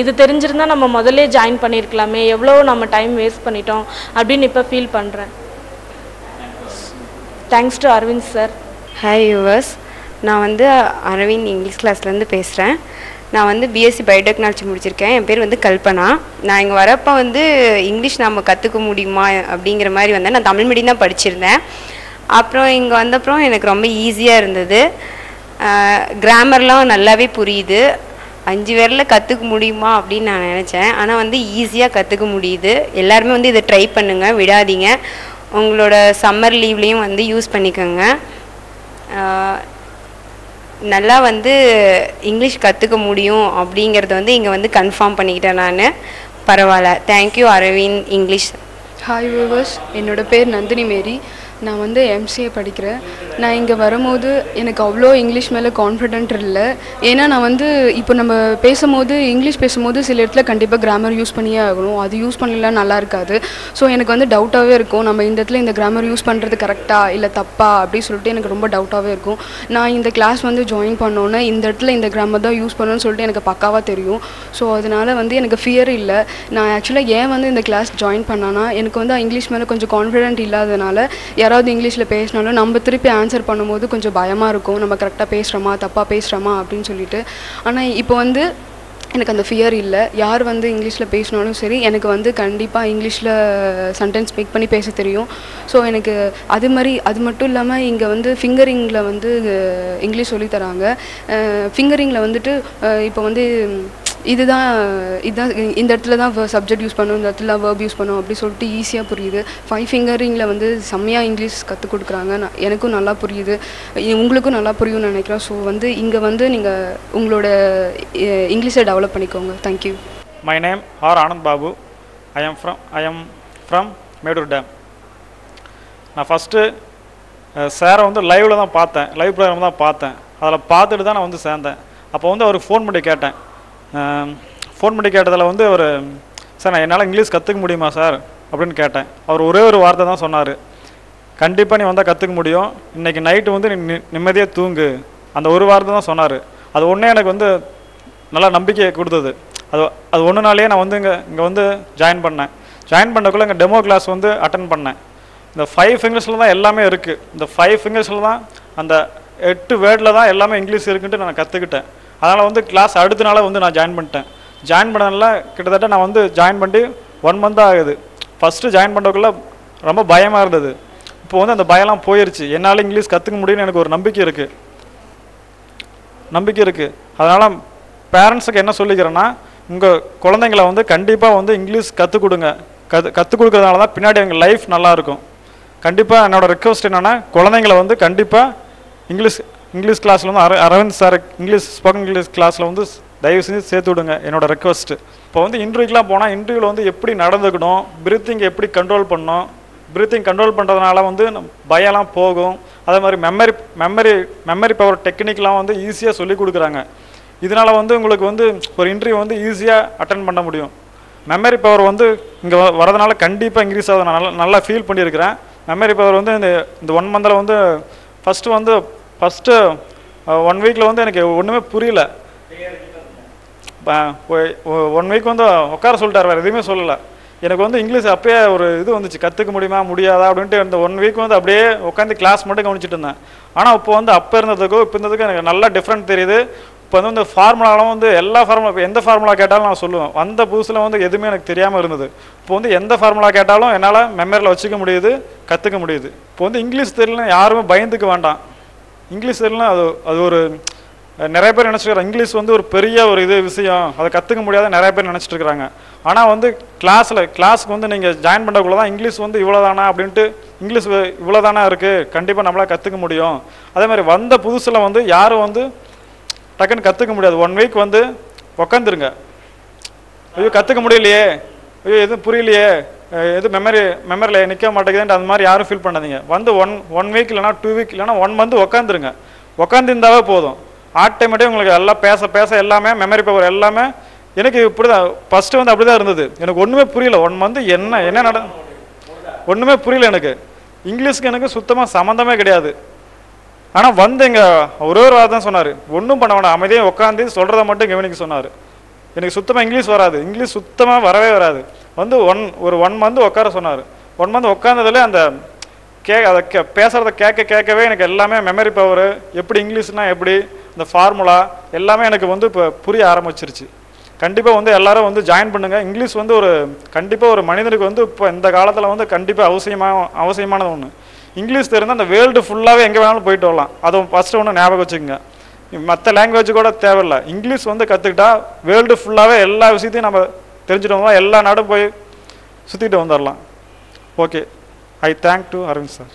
இது தெரிஞ்சிருந்தா நம்ம முதல்ல ஜாயின் பண்ணியிருக்கலாமே, எவ்வளோ நம்ம டைம் வேஸ்ட் பண்ணிட்டோம் அப்படின்னு இப்போ ஃபீல் பண்ணுறேன். Thanks to Aravind sir. Hi viewers, நான் வந்து அரவிந்த் இங்கிலீஷ் கிளாஸ்லேருந்து பேசுகிறேன். நான் வந்து பிஎஸ்சி பயோடெக்னாலஜி முடிச்சிருக்கேன். என் பேர் வந்து கல்பனா. நான் இங்கே வரப்போ வந்து இங்கிலீஷ் நம்ம கற்றுக்க முடியுமா அப்படிங்கிற மாதிரி வந்தேன். நான் தமிழ் மீடியம் தான் படிச்சிருந்தேன். அப்புறம் இங்கே வந்தப்புறம் எனக்கு ரொம்ப ஈஸியாக இருந்தது. கிராமர்லாம் நல்லாவே புரியுது. 5 பேரில் கற்றுக்க முடியுமா அப்படின்னு நான் நினச்சேன். ஆனால் வந்து ஈஸியாக கற்றுக்க முடியுது. எல்லாருமே வந்து இதை ட்ரை பண்ணுங்கள், விடாதீங்க. உங்களோட சம்மர் லீவ்லேயும் வந்து யூஸ் பண்ணிக்கோங்க. நல்லா வந்து இங்கிலீஷ் கற்றுக்க முடியும் அப்படிங்கிறத வந்து இங்கே வந்து கன்ஃபார்ம் பண்ணிக்கிட்டேன் நான். பரவாயில்ல. Thank you Aravind English. Hi viewers, என்னோடய பேர் நந்தினி மேரி. நான் வந்து எம்சிஏ படிக்கிறேன். நான் இங்கே வரும்போது எனக்கு அவ்வளோ இங்கிலீஷ் மேலே கான்ஃபிடென்ட் இல்லை. ஏன்னா நான் வந்து இப்போ நம்ம இங்கிலீஷ் பேசும்போது சில இடத்துல கண்டிப்பாக கிராமர் யூஸ் பண்ணியே ஆகணும். அது யூஸ் பண்ணலாம் நல்லா இருக்காது. ஸோ எனக்கு வந்து டவுட்டாகவே இருக்கும், நம்ம இந்த இடத்துல இந்த கிராமர் யூஸ் பண்ணுறது கரெக்டாக இல்லை தப்பா அப்படின்னு சொல்லிட்டு எனக்கு ரொம்ப டவுட்டாகவே இருக்கும். நான் இந்த கிளாஸ் வந்து ஜாயின் பண்ணோன்னே இந்த இடத்துல இந்த கிராமர் தான் யூஸ் பண்ணணும்னு சொல்லிட்டு எனக்கு பக்காவாக தெரியும். ஸோ அதனால் வந்து எனக்கு ஃபியர் இல்லை. நான் ஆக்சுவலாக ஏன் வந்து இந்த கிளாஸ் ஜாயின் பண்ணேன்னா, எனக்கு வந்து இங்கிலீஷ் மேலே கொஞ்சம் கான்ஃபிடென்ட் இல்லாததுனால யாராவது இங்கிலீஷில் பேசினாலும் நம்ம திருப்பி ஆன்சர் பண்ணும்போது கொஞ்சம் பயமாக இருக்கும், நம்ம கரெக்டாக பேசுகிறோமா தப்பாக பேசுகிறோமா அப்படின்னு சொல்லிட்டு. ஆனால் இப்போ வந்து எனக்கு அந்த ஃபியர் இல்லை. யார் வந்து இங்கிலீஷில் பேசினாலும் சரி, எனக்கு வந்து கண்டிப்பாக இங்கிலீஷில் சென்டென்ஸ் மேக் பண்ணி பேச தெரியும். ஸோ எனக்கு அது மட்டும் இல்லாமல் இங்கே வந்து ஃபிங்கரிங்கில் வந்து இங்கிலீஷ் சொல்லித்தராங்க. ஃபிங்கரிங்கில் வந்துட்டு இப்போ வந்து இதுதான் இந்த இடத்துல தான் சப்ஜெக்ட் யூஸ் பண்ணணும், இந்த இடத்துல வேர்ப் யூஸ் பண்ணணும் அப்படி சொல்லிட்டு ஈஸியாக புரியுது. 5 ஃபிங்கரிங்கில் வந்து செம்மையாக இங்கிலீஷ் கற்றுக் கொடுக்குறாங்க. எனக்கும் நல்லா புரியுது, உங்களுக்கும் நல்லா புரியும்னு நினைக்கிறேன். ஸோ வந்து இங்கே வந்து நீங்கள் உங்களோட இங்கிலீஷை டெவலப் பண்ணிக்கோங்க. Thank you. My name R Anand Babu. I am from Mettur dam. நான் ஃபஸ்ட்டு சாரை வந்து லைவில் தான் பார்த்தேன், லைவ் ப்ரோக்ராம் தான் பார்த்தேன். அதில் பார்த்துட்டு தான் நான் வந்து சேர்ந்தேன். அப்போ வந்து அவருக்கு ஃபோன் பண்ணி கேட்டேன். கேட்டதில் வந்து அவர், சார் நான் என்னால் இங்கிலீஷ் கற்றுக்க முடியுமா சார் அப்படின்னு கேட்டேன். அவர் ஒரே ஒரு வார்த்தை தான் சொன்னார், கண்டிப்பாக நீ வந்தால் கற்றுக்க முடியும். இன்றைக்கி நைட்டு வந்து நீ நிம்மதியாக தூங்கு. அந்த ஒரு வார்த்தை தான் சொன்னார். அது ஒன்றே எனக்கு வந்து நல்லா நம்பிக்கை கொடுத்தது. அது ஒன்று நாளையே நான் வந்து இங்கே வந்து ஜாயின் பண்ணேன். ஜாயின் பண்ணக்குள்ளே இங்கே டெமோ கிளாஸ் வந்து அட்டன் பண்ணேன். இந்த 5 ஃபிங்கர்ஸில் தான் எல்லாமே இருக்குது. இந்த 5 ஃபிங்கர்ஸில் தான் அந்த 8 வேர்டில் தான் எல்லாமே இங்கிலீஷ் இருக்குன்ட்டு நான் கற்றுக்கிட்டேன். அதனால் வந்து கிளாஸ் அடுத்த நாளே வந்து நான் ஜாயின் பண்ணிட்டேன். ஜாயின் பண்ணனால கிட்டத்தட்ட நான் வந்து ஜாயின் பண்ணி 1 மந்த் ஆகுது. ஃபஸ்ட்டு ஜாயின் பண்ணுறதுக்குள்ளே ரொம்ப பயமாக இருந்தது. இப்போ வந்து அந்த பயம்லாம் போயிடுச்சு. என்னால் இங்கிலீஷ் கற்றுக்க முடியும்னு எனக்கு ஒரு நம்பிக்கை இருக்குது. அதனால் பேரண்ட்ஸுக்கு என்ன சொல்லிக்கிறேன்னா, உங்கள் குழந்தைங்களை வந்து கண்டிப்பாக வந்து இங்கிலீஷ் கற்றுக் கொடுங்க. கற்றுக் கொடுக்கறதுனால தான் பின்னாடி எங்கள் லைஃப் நல்லாயிருக்கும். கண்டிப்பாக என்னோடய ரெக்வஸ்ட் என்னென்னா, குழந்தைங்களை வந்து கண்டிப்பாக இங்கிலீஷ் கிளாஸில் வந்து அரவிந்த் சார் ஸ்போக்கன் இங்கிலீஷ் கிளாஸில் வந்து தயவு செஞ்சு சேர்த்து விடுங்க, என்னோடய ரெக்வஸ்ட்டு. இப்போ வந்து இன்டர்வியூக்கெலாம் போனால் இன்டர்வியூவில் வந்து எப்படி நடந்துக்கணும், பிரீத்திங் எப்படி கண்ட்ரோல் பண்ணணும், பிரீத்திங் கண்ட்ரோல் பண்ணுறதுனால வந்து பயம்லாம் போகும். அதே மாதிரி மெமரி பவர் டெக்னிக்லாம் வந்து ஈஸியாக சொல்லிக் கொடுக்குறாங்க. இதனால் வந்து உங்களுக்கு வந்து ஒரு இன்டர்வியூ வந்து ஈஸியாக அட்டன் பண்ண முடியும். மெமரி பவர் வந்து இங்கே வரதுனால கண்டிப்பாக இன்க்ரீஸ் ஆகுது. நான் நல்லா ஃபீல் பண்ணியிருக்கிறேன். மெமரி பவர் வந்து இந்த 1 மந்தில் வந்து ஃபஸ்ட்டு 1 வீக்கில் வந்து எனக்கு ஒன்றுமே புரியல. 1 வீக் வந்து உட்கார சொல்லிட்டார், வேறு எதுவுமே சொல்லலை. எனக்கு வந்து இங்கிலீஷ் அப்பயே ஒரு இது வந்துச்சு, கற்றுக்க முடியுமா முடியாதா அப்படின்ட்டு. இந்த 1 வீக் வந்து அப்படியே உட்காந்து கிளாஸ் மட்டும் கவனிச்சிட்டு இருந்தேன். ஆனால் இப்போ வந்து அப்போ இருந்ததுக்கும் இப்போ இருந்ததுக்கும் எனக்கு நல்லா டிஃப்ரெண்ட் தெரியுது. இப்போ வந்து இந்த ஃபார்முலாலாம் வந்து எல்லா ஃபார்முலா, இப்போ எந்த ஃபார்முலா கேட்டாலும் நான் சொல்லுவேன். வந்த புதுசில் வந்து எதுவுமே எனக்கு தெரியாமல் இருந்தது. இப்போ வந்து எந்த ஃபார்முலா கேட்டாலும் என்னால் மெமரியில் வச்சுக்க முடியுது, கற்றுக்க முடியுது. இப்போ வந்து இங்கிலீஷ் தெரியலன்னா யாருமே பயந்துக்க வேண்டாம். இங்கிலீஷ் தெரியலனா அது ஒரு நிறைய பேர் நினச்சிருக்காங்க இங்கிலீஷ் வந்து ஒரு பெரிய ஒரு விஷயம், அதை கற்றுக்க முடியாத நிறைய பேர் நினச்சிட்டு இருக்கிறாங்க. ஆனால் வந்து கிளாஸுக்கு வந்து நீங்கள் ஜாயின் பண்ணுறக்குள்ள தான் இங்கிலீஷ் வந்து இவ்வளோதானா அப்படின்ட்டு, இங்கிலீஷ் இவ்வளோதானா இருக்குது, கண்டிப்பாக நம்மளால் கற்றுக்க முடியும். அதே மாதிரி வந்த புதுசில் வந்து யாரும் வந்து டக்குன்னு கற்றுக்க முடியாது. 1 வீக் வந்து உக்காந்துருங்க. ஐயோ கற்றுக்க முடியலையே, ஐயோ எதுவும் புரியலையே, எது மெமரியில் நிற்க மாட்டேங்குதுன்ட்டு அந்த மாதிரி யாரும் ஃபீல் பண்ணாதீங்க. வந்து ஒன் வீக் இல்லைனா 2 வீக் இல்லைனா 1 மந்த் உக்காந்துருங்க. உக்காந்துருந்தாவே போதும். ஆட்டோமேட்டிக்காக உங்களுக்கு எல்லாம் பேச எல்லாமே மெமரி பவர் எல்லாமே. எனக்கு இப்படி தான் ஃபஸ்ட்டு வந்து அப்படி தான் இருந்தது. எனக்கு ஒன்றுமே புரியல. 1 மந்த் என்ன ஒன்றுமே புரியல. எனக்கு இங்கிலீஷ்க்கு எனக்கு சுத்தமாக சம்மந்தமே கிடையாது. ஆனால் வந்து இங்கே ஒரே ஒரு வார்த்தை தான் சொன்னார், ஒன்றும் பண்ண வேண்டாம், அமைதியாக உட்காந்து சொல்கிறத மட்டும் கவனிக்க சொன்னார். எனக்கு சுத்தமாக இங்கிலீஷ் வராது, இங்கிலீஷ் சுத்தமாக வரவே வராது. வந்து ஒரு 1 மந்த் உட்கார சொன்னார். 1 மந்த் உட்காந்ததில் அந்த அதை பேசுகிறத கேட்கவே எனக்கு எல்லாமே மெமரி பவர், எப்படி இங்கிலீஷ்னால் எப்படி, இந்த ஃபார்முலா எல்லாமே எனக்கு வந்து இப்போ புரிய ஆரம்பிச்சிருச்சு. கண்டிப்பாக வந்து எல்லோரும் வந்து ஜாயின் பண்ணுங்கள். இங்கிலீஷ் வந்து கண்டிப்பாக ஒரு மனிதனுக்கு வந்து இப்போ இந்த காலத்தில் வந்து கண்டிப்பாக அவசியமானது ஒன்று. இங்கிலீஷ் தெரிந்தால் அந்த வேர்ல்டு ஃபுல்லாகவே எங்கே வேணாலும் போயிட்டு வரலாம். அதுவும் ஃபஸ்ட்டு ஒன்று ஞாபகம் வச்சுக்கோங்க. மற்ற லாங்குவேஜ் கூட தேவையில்லை, இங்கிலீஷ் வந்து கற்றுக்கிட்டா வேர்ல்டு ஃபுல்லாகவே எல்லா விஷயத்தையும் நம்ம தெரிஞ்சுட்டு வந்தோம், எல்லா நாடும் போய் சுற்றிட்டு வந்துடலாம். Okay, I thank to Aravind sir.